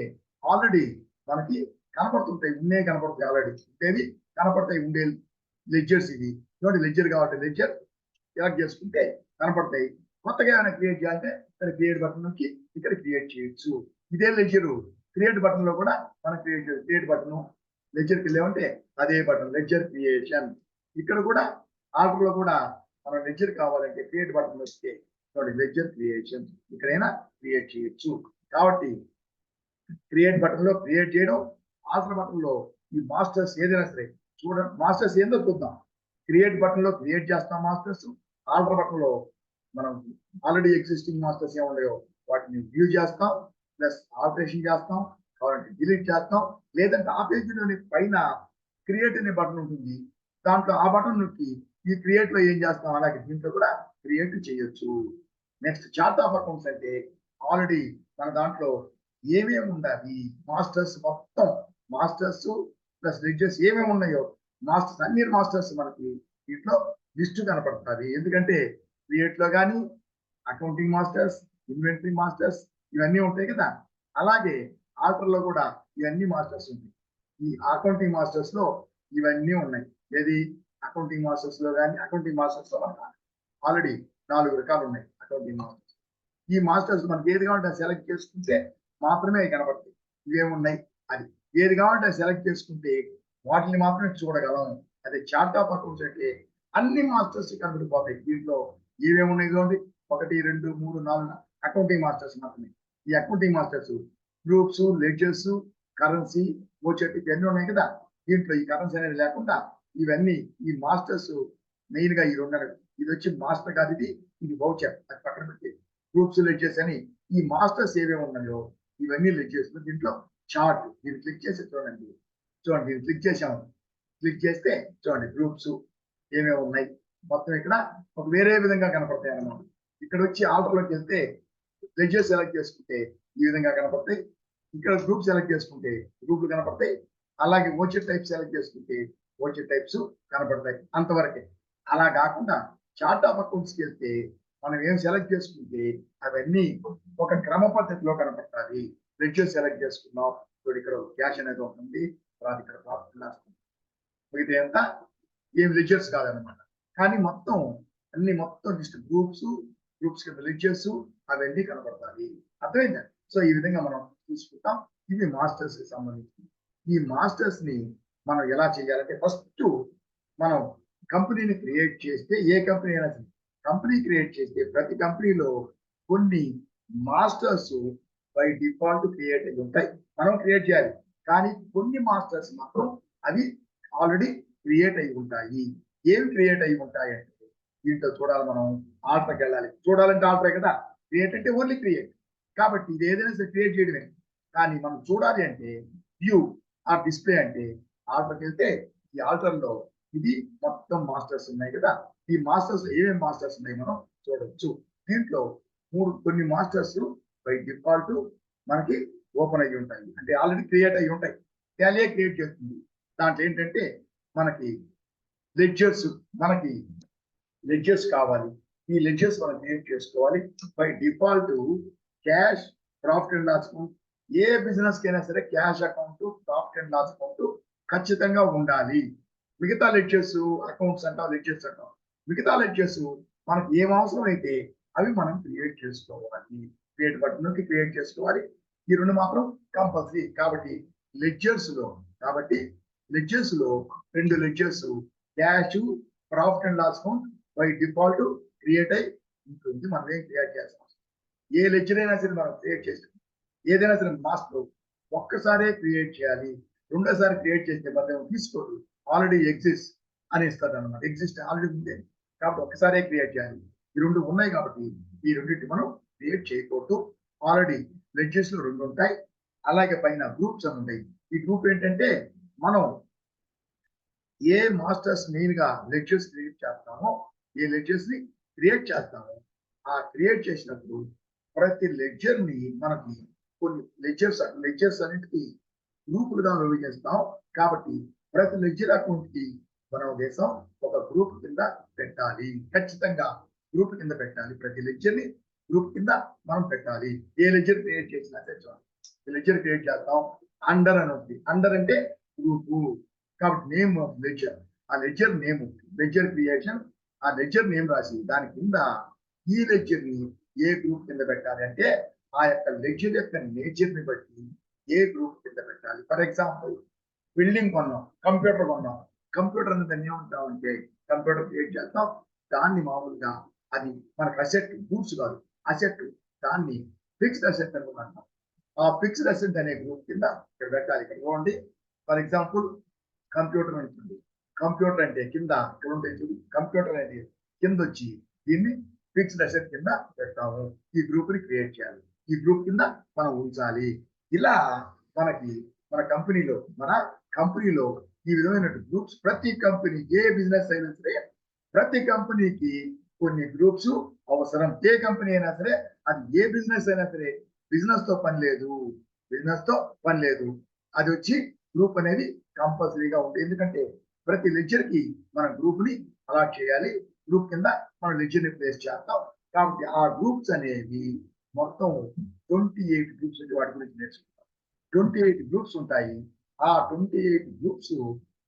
ఆల్రెడీ మనకి కనపడుతుంటాయి, ఉండే కనపడతాయి, ఆల్రెడీ ఉండేవి కనపడతాయి. ఉండే లెడ్జర్స్ ఇవి చూడండి, లెడ్జర్ కాబట్టి లెడ్జర్ సెలెక్ట్ చేసుకుంటే కనపడతాయి. కొత్తగా ఏమైనా క్రియేట్ చేయాలంటే ఇక్కడ క్రియేట్ బటన్ నుంచి ఇక్కడ క్రియేట్ చేయొచ్చు. ఇదే లెడ్జర్ క్రియేట్ బటన్ లో కూడా మనం క్రియేట్ బటన్ లెడ్జర్కి వెళ్ళామంటే అదే బటన్ లెడ్జర్ క్రియేషన్. ఇక్కడ కూడా ఆల్టర్ లో కూడా మనం లెడ్జర్ కావాలంటే క్రియేట్ బటన్ వస్తే చూడండి లెడ్జర్ క్రియేషన్ ఇక్కడైనా క్రియేట్ చేయొచ్చు. కాబట్టి క్రియేట్ బటన్ లో క్రియేట్ చేయడం, ఆల్టర్ బటన్ లో ఈ మాస్టర్స్ ఏదైనా సరే చూడండి. మాస్టర్స్ ఏందో చూద్దాం. క్రియేట్ బటన్ లో క్రియేట్ చేస్తాం మాస్టర్స్. ఆల్టర్ బటన్ లో మనం ఆల్రెడీ ఎగ్జిస్టింగ్ మాస్టర్స్ ఏమున్నాయో వాటిని వ్యూ చేస్తాం, ప్లస్ ఆల్టరేషన్ చేస్తాం, కాబట్టి డిలీట్ చేస్తాం. లేదంటే ఆ పేజీలోని పైన క్రియేట్ అనే బటన్ ఉంటుంది, దాంట్లో ఆ బటన్ నొక్కి ఈ క్రియేట్ లో ఏం చేస్తాం అలాగే దీంట్లో కూడా క్రియేట్ చేయొచ్చు. నెక్స్ట్ చార్ట్ ఆఫ్ అకౌంట్స్ అంటే ఆల్రెడీ మన దాంట్లో ఏమేమి ఉండాలి మాస్టర్స్ మొత్తం మాస్టర్స్ ప్లస్ లెడ్జర్స్ ఏమేమి ఉన్నాయో మాస్టర్స్ అన్ని మాస్టర్స్ మనకి దీంట్లో లిస్ట్ కనపడుతుంది. ఎందుకంటే క్రియేట్ లో కానీ అకౌంటింగ్ మాస్టర్స్, ఇన్వెంటరీ మాస్టర్స్ ఇవన్నీ ఉంటాయి కదా. అలాగే ఆల్టర్ లో కూడా ఇవన్నీ మాస్టర్స్ ఉంటాయి. ఈ అకౌంటింగ్ మాస్టర్స్ లో ఇవన్నీ ఉన్నాయి. ఏది అకౌంటింగ్ మాస్టర్స్ లో కానీ అకౌంటింగ్ మాస్టర్స్ లో మనకు ఆల్రెడీ 4 రకాలు ఉన్నాయి అకౌంటింగ్ మాస్టర్స్. ఈ మాస్టర్స్ మనకి ఏది కావాలంటే సెలెక్ట్ చేసుకుంటే మాత్రమే కనబడతాయి. ఇవేమున్నాయి అది ఏది కావాలంటే సెలెక్ట్ చేసుకుంటే వాటిని మాత్రమే చూడగలం. అదే చార్ట్ ఆఫ్ అకౌంట్స్ అంటే అన్ని మాస్టర్స్ కనబడిపోతాయి. దీంట్లో ఏమేమి ఉన్నాయి చూడండి, 1 2 3 4 అకౌంటింగ్ మాస్టర్స్ మాత్రమే. ఈ accounting masters groups, ledgers, currency, voucher ఇవన్నీ ఉన్నాయి కదా. దీంట్లో ఈ కరెన్సీ అనేది లేకుండా ఇవన్నీ ఈ మాస్టర్స్ మెయిన్ గా ఈ 2 ఇది వచ్చి మాస్టర్ కాదు, ఇది వౌచర్. అది పక్కన పెట్టి గ్రూప్స్, లెడ్జర్స్ అని ఈ మాస్టర్స్ ఏమేమి ఉన్నాయో ఇవన్నీ లెడ్జర్స్. దీంట్లో చార్ట్ దీన్ని క్లిక్ చేసి చూడండి, దీన్ని క్లిక్ చేసాము. క్లిక్ చేస్తే చూడండి గ్రూప్స్ ఏమేమి ఉన్నాయి మొత్తం ఇక్కడ ఒక వేరే విధంగా కనపడతాయి అన్నమాట. ఇక్కడ వచ్చి ఆల్టర్లోకి వెళ్తే లెడ్జర్ సెలెక్ట్ చేసుకుంటే ఈ విధంగా కనపడతాయి. ఇక్కడ గ్రూప్ సెలెక్ట్ చేసుకుంటే గ్రూపులు కనపడతాయి. అలాగే ఓచెట్ టైప్ సెలెక్ట్ చేసుకుంటే ఓచెట్ టైప్స్ కనపడతాయి. అంతవరకే. అలా కాకుండా చార్ట్ ఆఫ్ అకౌంట్స్కి వెళ్తే మనం ఏం సెలెక్ట్ చేసుకుంటే అవన్నీ ఒక క్రమ పద్ధతిలో కనపడతాయి. లెడ్జర్ సెలెక్ట్ చేసుకున్నాం, ఇక్కడ క్యాష్ అనేది ఉంటుంది, తర్వాత ఇక్కడ ప్రాఫిట్ లాస్, మిగతా అంతా ఏం లెడ్జర్స్ కాదనమాట. కానీ మొత్తం అన్ని మొత్తం లిస్ట్ గ్రూప్స్ కింద లెడ్జర్స్ అవన్నీ కనబడతాయి. అర్థమైందా? సో ఈ విధంగా మనం చూసుకుంటాం. ఇది మాస్టర్స్ కి సంబంధించి. ఈ మాస్టర్స్ ని మనం ఎలా చేయాలంటే ఫస్ట్ మనం కంపెనీని క్రియేట్ చేస్తే ఏ కంపెనీ అయినా సరే కంపెనీ క్రియేట్ చేస్తే ప్రతి కంపెనీలో కొన్ని మాస్టర్స్ బై డిఫాల్ట్ క్రియేట్ అయి ఉంటాయి. మనం క్రియేట్ చేయాలి. కానీ కొన్ని మాస్టర్స్ మాత్రం అవి ఆల్రెడీ క్రియేట్ అయి ఉంటాయి. ఏమి క్రియేట్ అయి ఉంటాయి అంటే దీంట్లో చూడాలి, మనం ఆల్టర్కి వెళ్ళాలి. చూడాలంటే ఆల్టరే కదా, క్రియేట్ అంటే ఓన్లీ క్రియేట్. కాబట్టి ఇది ఏదైనా సరే క్రియేట్ చేయడమే. కానీ మనం చూడాలి అంటే వ్యూ ఆ డిస్ప్లే అంటే ఆల్టర్కి వెళ్తే ఈ ఆల్టర్ లో ఇది మొత్తం మాస్టర్స్ ఉన్నాయి కదా, ఈ మాస్టర్స్ ఏమేమి మాస్టర్స్ ఉన్నాయి మనం చూడవచ్చు. దీంట్లో కొన్ని మాస్టర్స్ బై డిఫాల్ట్ మనకి ఓపెన్ అయ్యి ఉంటాయి, అంటే ఆల్రెడీ క్రియేట్ అయ్యి ఉంటాయి. టాలీ క్రియేట్ చేస్తుంది. దాంట్లో ఏంటంటే మనకి లెడ్జర్స్ కావాలి. ఈ లెడ్జర్స్ మనం క్రియేట్ చేసుకోవాలి. By default cash, profit and loss account, ఏ బిజినెస్ కైనా సరే cash account, profit and loss account ఖచ్చితంగా ఉండాలి. మిగతా లెడ్జర్స్ అకౌంట్స్ అంటాం, లెడ్జర్స్ అంటాం. మిగతా లెడ్జర్స్ మనకి ఏం అవసరం అయితే అవి మనం క్రియేట్ చేసుకోవాలి. క్రియేట్ బటన్ నొక్కి క్రియేట్ చేసుకోవాలి. ఈ రెండు మాత్రం కంపల్సరీ. కాబట్టి లెడ్జర్స్ లో రెండు ledgers cash, profit and loss account by default create అయి ఉంటుంది. మనం ఏం క్రియేట్ చేస్తాం, ఏ లెడ్జర్ అయినా సరే మనం క్రియేట్ చేస్తాం. ఏదైనా సరే మాస్టర్ ఒక్కసారే క్రియేట్ చేయాలి. రెండోసారి క్రియేట్ చేస్తే మనం తీసుకోరు, ఆల్రెడీ ఎగ్జిస్ట్ అని ఇస్తారు అనమాట. ఎగ్జిస్ట్ ఆల్రెడీ ఉంది కాబట్టి ఒక్కసారే క్రియేట్ చేయాలి. ఈ రెండు ఉన్నాయి కాబట్టి ఈ రెండింటి మనం క్రియేట్ చేయకూడదు. ఆల్రెడీ లెడ్జర్స్ లో రెండు ఉంటాయి. అలాగే పైన గ్రూప్స్ అని ఉంటాయి. ఈ గ్రూప్ ఏంటంటే మనం ఏ మాస్టర్స్ మెయిన్ గా లెడ్జర్స్ క్రియేట్ చేస్తామో, ఏ లెడ్జర్స్ ని క్రియేట్ చేస్తామో ఆ క్రియేట్ చేసినప్పుడు ప్రతి లెడ్జర్ ని మనకి కొన్ని లెడ్జర్స్ అన్నిటికీ గ్రూపులుగా విభజిస్తాం. కాబట్టి ప్రతి లెడ్జర్ అకౌంట్ కి మనం దేశం ఒక గ్రూప్ కింద పెట్టాలి. ఖచ్చితంగా గ్రూప్ కింద పెట్టాలి. ప్రతి లెడ్జర్ ని గ్రూప్ కింద మనం పెట్టాలి. ఏ లెడ్జర్ క్రియేట్ చేసినా లెడ్జర్ క్రియేట్ చేస్తాం. అండర్ అని ఉంది. అండర్ అంటే గ్రూపు. కాబట్టి నేమ్ ఆఫ్ లెడ్జర్, ఆ లెడ్జర్ నేమ్, లెడ్జర్ క్రియేషన్, ఆ లెడ్జర్ నేమ్ రాసి దాని కింద ఈ లెడ్జర్ ని ఏ గ్రూప్ కింద పెట్టాలి అంటే ఆ యొక్క లెడ్జర్ యొక్క నేచర్ ని బట్టి ఏ గ్రూప్ కింద పెట్టాలి. ఫర్ ఎగ్జాంపుల్ బిల్డింగ్ కొన్నాం, కంప్యూటర్ కొన్నాం. కంప్యూటర్ అనేది దాన్ని ఏమంటాం అంటే కంప్యూటర్ క్రియేట్ చేస్తాం. దాన్ని మామూలుగా అది మనకు అసెట్, గూడ్స్ కాదు అసెట్, దాన్ని ఫిక్స్డ్ అసెట్ అనుకుంటాం. ఆ ఫిక్స్డ్ అసెట్ అనే గ్రూప్ కింద ఇక్కడ పెట్టాలి. ఇక్కడ చూడండి, ఫర్ ఎగ్జాంపుల్ కంప్యూటర్ ఉంటుంది. కంప్యూటర్ అంటే కింద ఇక్కడ ఉంటుంది. కంప్యూటర్ అనేది కింద వచ్చి దీన్ని ఫిక్స్డ్ అసెట్ కింద పెడతాము. ఈ గ్రూప్ ని క్రియేట్ చేయాలి. ఈ గ్రూప్ కింద మనం ఉంచాలి. ఇలా మన కంపెనీలో ఈ విధమైన గ్రూప్స్ ప్రతి కంపెనీ, ఏ బిజినెస్ అయినా సరే ప్రతి కంపెనీకి కొన్ని గ్రూప్స్ అవసరం. ఏ కంపెనీ అయినా సరే, అది ఏ బిజినెస్ అయినా సరే, బిజినెస్ తో పని లేదు, అది వచ్చి గ్రూప్ అనేది కంపల్సరీగా ఉంటుంది. ఎందుకంటే ప్రతి లెడ్జర్ కి మన గ్రూప్ ని అలాట్ చేయాలి. గ్రూప్ కింద మనం లెడ్జర్ ని ప్లేస్ చేస్తాం. కాబట్టి ఆ గ్రూప్స్ అనేవి మొత్తం 28 గ్రూప్స్ వాటి గురించి నేర్చుకుంటాం. 28 గ్రూప్స్ ఉంటాయి. ఆ 28 గ్రూప్స్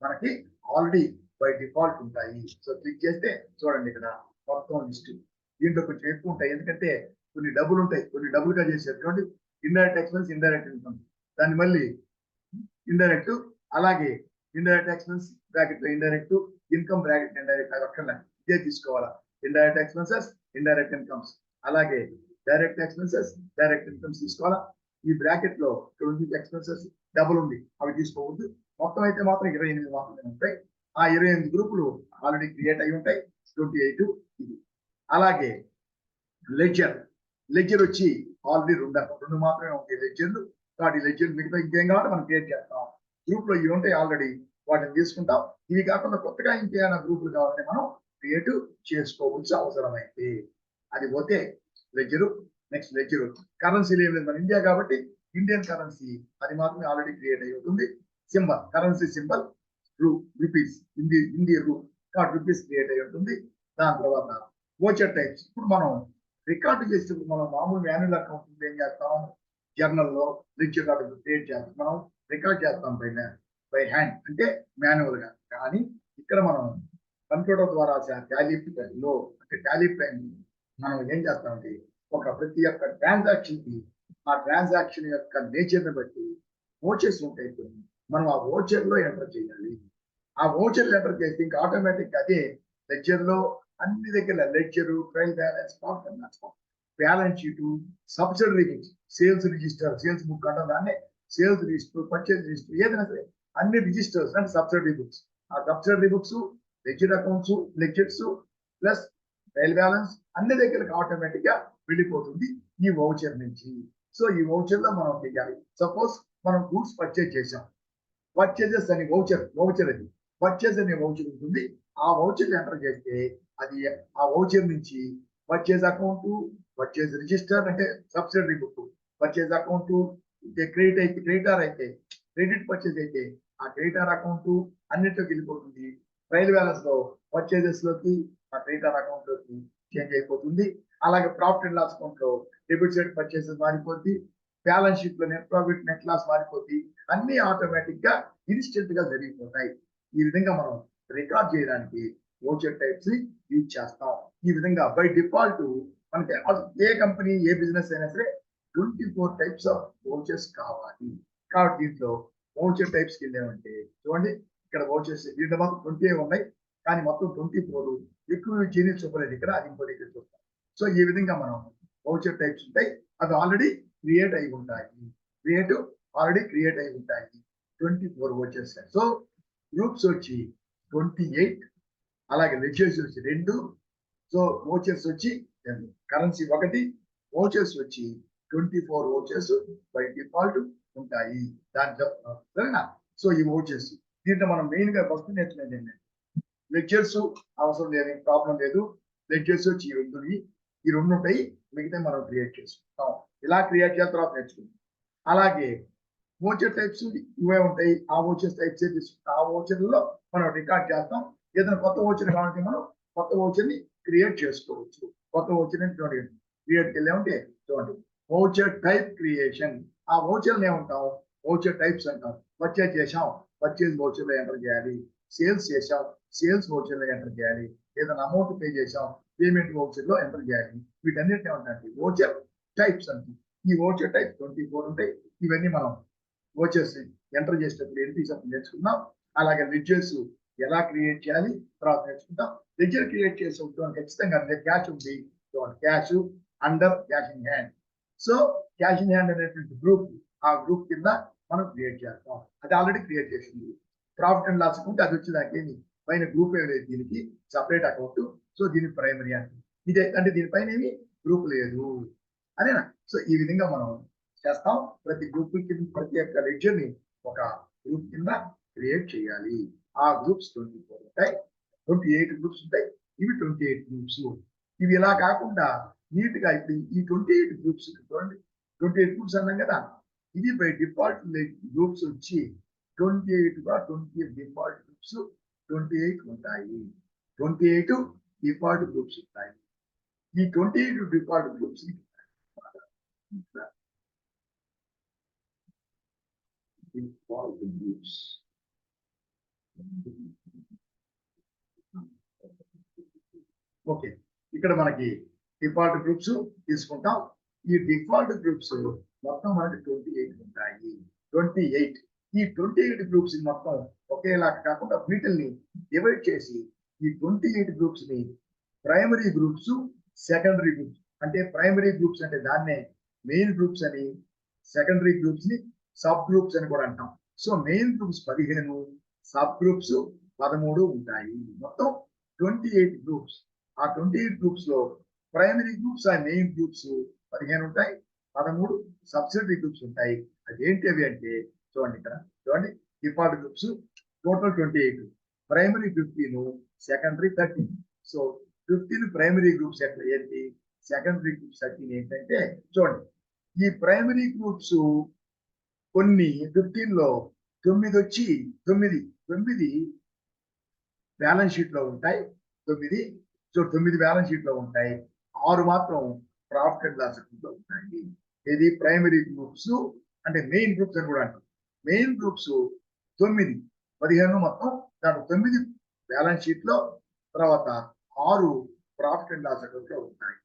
మనకి ఆల్రెడీ బై డిఫాల్ట్ ఉంటాయి. సో క్లిక్ చేస్తే చూడండి ఇక్కడ మొత్తం లిస్ట్. దీంట్లో కొంచెం ఎక్కువ ఉంటాయి, ఎందుకంటే కొన్ని డబ్బులు ఉంటాయి, కొన్ని డబ్బులుగా చేసేది. చూడండి, ఇండైరెక్ట్ ఎక్స్పెన్స్, ఇండైరెక్ట్ ఇన్కమ్, దాన్ని మళ్ళీ ఇండైరెక్ట్, అలాగే ఇండైరెక్ట్ ఎక్స్పెన్స్ బ్రాకెట్ లో ఇండైరెక్ట్, ఇన్కమ్ బ్రాకెట్ ఇండైరెక్ట్, అది ఒక్కనే ఇదే తీసుకోవాలా. ఇండైరెక్ట్ ఎక్స్పెన్సెస్, ఇండైరెక్ట్ ఇన్కమ్స్, అలాగే డైరెక్ట్ ఎక్స్పెన్సెస్, డైరెక్ట్ ఇన్కమ్స్ తీసుకోవాలా. ఈ బ్రాకెట్ లో 20 ఎక్స్పెన్సెస్ డబుల్ ఉంది, అవి తీసుకోవద్దు. మొత్తం అయితే మాత్రం 28 మాత్రమే ఉంటాయి. ఆ 28 గ్రూపులు ఆల్రెడీ క్రియేట్ అయి ఉంటాయి. 28 ఇది. అలాగే లెడ్జర్ వచ్చి ఆల్రెడీ రెండు మాత్రమే ఉంటాయి లెడ్జర్లు. కాబట్టి లెడ్జర్ మిగతా ఇంకేం కావాలి మనం క్రియేట్ చేస్తాం. గ్రూప్ లో ఇవి ఉంటాయి ఆల్రెడీ, వాటిని తీసుకుంటాం. ఇవి కాకుండా కొత్తగా ఇంకేమైనా గ్రూపులు కావాలని మనం క్రియేట్ చేసుకోవచ్చు అవసరమైతే. అది పోతే లెడ్జరు. నెక్స్ట్ లెడ్జరు కరెన్సీలు ఏం లేదు, మన ఇండియా కాబట్టి ఇండియన్ కరెన్సీ అది మాత్రమే ఆల్రెడీ క్రియేట్ అయి ఉంటుంది. Symbol, currency symbol rupees, Hindi కాబట్టి రూపీస్ క్రియేట్ అయి ఉంటుంది. దాని తర్వాత వోచర్ టైప్స్. ఇప్పుడు మనం రికార్డు చేసేటప్పుడు మనం మామూలు మాన్యువల్ అకౌంట్ ఏం చేస్తాం, జర్నల్లో లెడ్జర్ కార్డు క్రియేట్ చేస్తాం, మనం రికార్డ్ చేస్తాం బై హ్యాండ్, అంటే మాన్యువల్ గా. కానీ ఇక్కడ మనం కంప్యూటర్ ద్వారా టాలీ లో అంటే టాలీ ప్రైమ్ మనం ఏం చేస్తామంటే ప్రతి ఒక్క ట్రాన్సాక్షన్ కి ఆ ట్రాన్సాక్షన్ యొక్క నేచర్ ని బట్టి ఓచర్స్ ఉంటాయి కొన్ని. మనం ఆ ఓచర్ లో ఎంటర్ చేయాలి. ఆ ఓచర్ ఎంటర్ చేస్తే ఇంకా ఆటోమేటిక్ అదే లెడ్జర్ లో అన్ని దగ్గర ledger, trial balance, balance sheet, subsidiary books, sales register, sales book అంటాం దాన్ని, సేల్స్ రిజిస్టర్, పర్చేజ్ రిజిస్టర్, ఏదైనా సరే అన్ని రిజిస్టర్స్ అంటే సబ్సిడరీ బుక్స్. ఆ subsidiary books, ledger accounts, ledgers plus trial balance అన్ని దగ్గరకు ఆటోమేటిక్ గా వెళ్ళిపోతుంది ఈ వౌచర్ నుంచి. సో ఈ వౌచర్ లో మనం చేయాలి. సపోజ్ మనం గూడ్స్ పర్చేజ్ చేసాం, పర్చేజెస్ అని వౌచర్ అది పర్చేజ్ అనే వౌచర్ ఉంటుంది. ఆ వౌచర్ ఎంటర్ చేస్తే అది ఆ వౌచర్ నుంచి పర్చేజ్ అకౌంట్, పర్చేజ్ రిజిస్టర్ అంటే subsidiary book, purchase account, credit అయితే క్రెడిటార్, అయితే క్రెడిట్ పర్చేజ్ అయితే ఆ క్రెడిటార్ అకౌంట్ అన్నింటిలోకి వెళ్ళిపోతుంది. ట్రయల్ బ్యాలెన్స్ లో పర్చేజెస్ లోకి ఆ క్రెడిటార్ అకౌంట్ లోకి చేంజ్ అయిపోతుంది. అలాగే ప్రాఫిట్ అండ్ లాస్ అకౌంట్ లో డెబిట్ సైడ్ పర్చేసెస్ మారిపోతుంది. బ్యాలెన్స్ షీట్ లో నెట్ ప్రాఫిట్, నెట్ లాస్ మారిపోతుంది. అన్ని ఆటోమేటిక్ గా ఇన్స్టెంట్ గా జరిగిపోతాయి. ఈ విధంగా మనం రికార్డ్ చేయడానికి వౌచర్ టైప్స్ ని యూజ్ చేస్తాం. ఈ విధంగా బై డిఫాల్ట్ మనకి ఏ కంపెనీ ఏ బిజినెస్ అయినా సరే 24 టైప్స్ ఆఫ్ వౌచర్స్ కావాలి. కాబట్టి దీంట్లో వౌచర్ టైప్స్ కి వెళ్ళామంటే చూడండి, ఇక్కడ వౌచర్స్ దీంట్లో మాత్రం 20 ఉన్నాయి, కానీ మొత్తం 24 ఎక్కువ చేయని చూపలేదు ఇక్కడ, అది ఇంకో దగ్గర చూస్తాం. సో ఈ విధంగా మనం వౌచర్ టైప్స్ ఉంటాయి. అవి ఆల్రెడీ క్రియేట్ అయి ఉంటాయి. ఆల్రెడీ క్రియేట్ అయి ఉంటాయి 24 వౌచర్స్. సో గ్రూప్స్ వచ్చి 28, అలాగే లెడ్జర్స్ వచ్చి 2, సో వౌచర్స్ వచ్చి కరెన్సీ 1, వౌచర్స్ వచ్చి 24 వౌచర్స్ బై డిఫాల్ట్ ఉంటాయి దాంట్లో. సరేనా? సో ఈ వౌచర్స్ దీంట్లో మనం మెయిన్ గా ఫస్ట్ నేర్చుకునేది ఏంటంటే లెడ్జర్స్ అవసరం లేదు, ప్రాబ్లం లేదు. లెడ్జర్స్ వచ్చి ఈ 2 ఉంటాయి, మిగతా మనం క్రియేట్ చేసుకుంటాం. ఇలా క్రియేట్ చేసిన తర్వాత నేర్చుకుంటాం. అలాగే వౌచర్ టైప్స్ ఇవే ఉంటాయి. ఆ వౌచర్ టైప్స్ తీసుకుంటాం. ఆ వౌచర్ లో మనం రికార్డ్ చేస్తాం. ఏదైనా కొత్త వౌచర్ కావాలంటే మనం కొత్త వౌచర్ ని క్రియేట్ చేసుకోవచ్చు. కొత్త వౌచర్ ని క్రియేట్ వెళ్ళామంటే చూడండి, వౌచర్ టైప్ క్రియేషన్. ఆ వౌచర్ ఏమంటాం? వౌచర్ టైప్స్ అంటాం. పర్చేజ్ చేసాం, పర్చేజ్ వౌచర్ లో ఎంటర్ చేయాలి. సేల్స్ చేసాం, సేల్స్ వౌచర్ లో ఎంటర్ చేయాలి. ఏదైనా అమౌంట్ పే చేసాం, పేమెంట్ వౌచర్ లో ఎంటర్ చేయాలి. వీటన్నిటిని ఏమంటారు? వౌచర్ టైప్స్ అంటే. ఈ వౌచర్ టైప్ 24 ఉంటాయి. ఇవన్నీ మనం వౌచర్స్ ఎంటర్ చేసేటప్పుడు ఎంట్రీస్ అప్పుడు నేర్చుకుందాం. అలాగే లెడ్జర్స్ ఎలా క్రియేట్ చేయాలి తర్వాత నేర్చుకుంటాం. లెడ్జర్ క్రియేట్ చేసే ఖచ్చితంగా క్యాష్ ఉంది, cash under cash in hand. So cash in hand అనేటువంటి గ్రూప్, ఆ గ్రూప్ కింద మనం క్రియేట్ చేస్తాం. అది ఆల్రెడీ క్రియేట్ చేసింది. ప్రాఫిట్ అండ్ లాస్ అకౌంట్ అది వచ్చి దానికి పైన గ్రూప్ ఏమైనా దీనికి సపరేట్ అకౌంట్. సో దీనికి ప్రైమరీ అంటే ఇదే, అంటే దీనిపైన ఏమి గ్రూప్ లేదు అదేనా. సో ఈ విధంగా మనం చేస్తాం. ప్రతి గ్రూప్ కింద ప్రతి ఒక్క లెడ్జర్ ని ఒక గ్రూప్ కింద క్రియేట్ చేయాలి. ఆ గ్రూప్స్ 24 ఉంటాయి. 28 గ్రూప్స్ ఉంటాయి. ఇవి 28 గ్రూప్స్. ఇవి ఇలా కాకుండా నీట్ గా ఇప్పుడు ఈ 28 గ్రూప్స్ చూడండి, 28 గ్రూప్స్ అన్నాం కదా. ఇది బై డిఫాల్ట్ గ్రూప్స్ వచ్చి 28 గా 20 డిఫాల్ట్ గ్రూప్స్ 28 ఉంటాయి. 28 డిఫాల్ట్ గ్రూప్స్ ఉంటాయి. ఈ 28 డిఫాల్ట్ గ్రూప్స్ ఓకే, ఇక్కడ మనకి డిఫాల్ట్ గ్రూప్స్ తీసుకుంటాం. ఈ డిఫాల్ట్ గ్రూప్స్ మొత్తం మనకి 28 ఉంటాయి. 28 ఈ 28 గ్రూప్స్ మొత్తం ఒకేలా కాకుండా వీటిల్ని డివైడ్ చేసి ఈ 28 గ్రూప్స్ ని ప్రైమరీ గ్రూప్స్, సెకండరీ గ్రూప్స్. అంటే ప్రైమరీ గ్రూప్స్ అంటే దాన్నే మెయిన్ గ్రూప్స్ అని, సెకండరీ గ్రూప్స్ ని సబ్ గ్రూప్స్ అని కూడా అంటాం. So main groups 15, sub groups 13 ఉంటాయి. మొత్తం 28 గ్రూప్స్. ఆ 28 గ్రూప్స్ లో ప్రైమరీ గ్రూప్స్ ఆ మెయిన్ గ్రూప్స్ 15 ఉంటాయి, 13 సబ్సిడరీ గ్రూప్స్ ఉంటాయి. అదేంటి అవి అంటే చూడండి, ఇక్కడ చూడండి, default groups total 28, primary 15, secondary 13. So 15 primary groups ఎట్లా ఏంటి, సెకండరీ గ్రూప్స్ 13 ఏంటంటే చూడండి, ఈ ప్రైమరీ గ్రూప్స్ కొన్ని 15 లో 9 వచ్చి 9 బ్యాలెన్స్ షీట్ లో ఉంటాయి. 9 సో 9 బ్యాలెన్స్ షీట్ లో ఉంటాయి. 6 మాత్రం ప్రాఫిట్ అండ్ లాస్ అకౌంట్ లో ఉంటాయి. ఇది ప్రైమరీ గ్రూప్స్ అంటే మెయిన్ గ్రూప్స్ అని కూడా అంటాం. మెయిన్ గ్రూప్స్ 9, 15 మొత్తం దాంట్లో 9 బ్యాలెన్స్ షీట్ లో తర్వాత 6 ప్రాఫిట్ అండ్ లాస్ అకౌంట్ లో ఉంటాయి.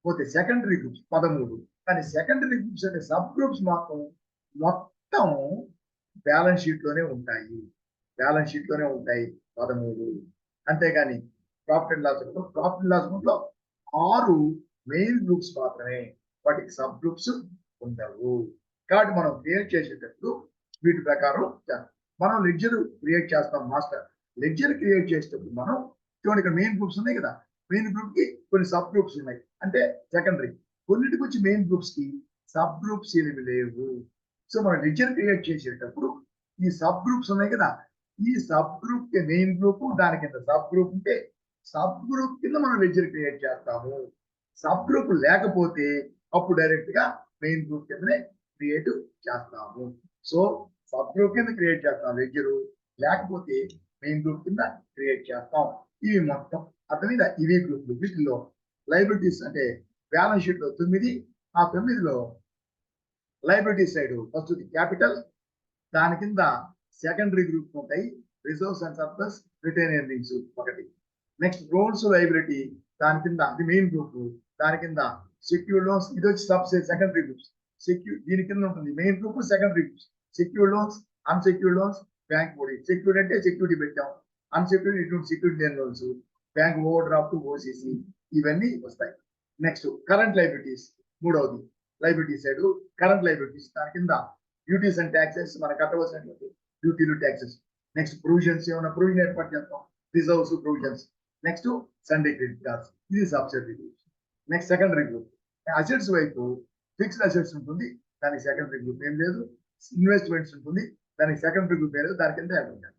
పోతే సెకండరీ గ్రూప్స్ 13. కానీ సెకండరీ గ్రూప్స్ అనే సబ్ గ్రూప్స్ మాత్రం మొత్తం బ్యాలెన్స్ షీట్ లోనే ఉంటాయి. బ్యాలెన్స్ షీట్ లోనే ఉంటాయి 13. అంతేగాని ప్రాఫిట్ అండ్ లాస్ అకౌంట్ లో 6 మెయిన్ గ్రూప్స్ మాత్రమే, వాటికి సబ్ గ్రూప్స్ ఉండవు. కాబట్టి మనం క్రియేట్ చేసేటప్పుడు వీటి ప్రకారం మనం లెడ్జర్ క్రియేట్ చేస్తాం. మాస్టర్ లెడ్జర్ క్రియేట్ చేసేటప్పుడు మనం చూడండి, ఇక్కడ మెయిన్ గ్రూప్స్ ఉన్నాయి కదా, మెయిన్ గ్రూప్ కి కొన్ని సబ్ గ్రూప్స్ ఉన్నాయి, అంటే సెకండరీ. కొన్నిటికి వచ్చి మెయిన్ గ్రూప్స్ కి సబ్ గ్రూప్స్ ఏమి లేవు. సో మనం లెడ్జర్ క్రియేట్ చేసేటప్పుడు ఈ సబ్ గ్రూప్స్ ఉన్నాయి కదా, ఈ సబ్ గ్రూప్ కి మెయిన్ గ్రూప్, దాని కింద సబ్ గ్రూప్ ఉంటే సబ్ గ్రూప్ కింద మనం లెడ్జర్ క్రియేట్ చేస్తాము. సబ్ గ్రూప్ లేకపోతే అప్పుడు డైరెక్ట్ గా మెయిన్ గ్రూప్ కిందనే క్రియేట్ చేస్తాము. సో సబ్ గ్రూప్ కింద క్రియేట్ చేస్తాం లెడ్జరు, లేకపోతే మెయిన్ గ్రూప్ కింద క్రియేట్ చేస్తాం. ఇవి మొత్తం అర్థమైందా? ఇవి గ్రూప్లు. వీటిలో లైబిలిటీస్ అంటే బ్యాలెన్స్ షీట్ లో 9, ఆ 9లో లైబిలిటీ సైడ్ ఫస్ట్ క్యాపిటల్, దాని కింద సెకండరీ గ్రూప్ ఉంటాయి, reserves and surplus, retain earnings ఒకటి. నెక్స్ట్ లోన్స్ లైబిలిటీ, దాని కింద అది మెయిన్ గ్రూప్, దాని కింద సెక్యూర్డ్ లోన్స్, ఇది వచ్చి సెకండరీ గ్రూప్స్. దీని కింద ఉంటుంది main group, secondary groups. Secured loans, unsecured loans, bank OD. Secured అంటే సెక్యూరిటీ పెట్టాం, అన్సెక్యూర్డ్ ఇటువంటి సెక్యూరిటీ లేని loans, bank overdraft, OCC, ఇవన్నీ వస్తాయి. నెక్స్ట్ కరెంట్ లైబిలిటీస్, మూడవది లైబిలిటీ సైడ్ కరెంట్ లైబిలిటీస్, దాని కింద డ్యూటీస్ అండ్ ట్యాక్సెస్, మనం కట్టవలసినటువంటి డ్యూటీలు, ట్యాక్సెస్. నెక్స్ట్ ప్రొవిజన్స్, ఏమైనా ప్రొవిజన్ ఏర్పాటు చేస్తాం, reserves, provisions. Next sundry creditors, ఇది subsidiary group. Next secondary group. Assets వైపు ఫిక్స్డ్ అసెట్స్ ఉంటుంది, దానికి సెకండరీ గ్రూప్ ఏం లేదు. ఇన్వెస్ట్మెంట్స్ ఉంటుంది, దానికి సెకండరీ గ్రూప్ ఏం లేదు, దాని కింద యాడ్ ఉంటాయి.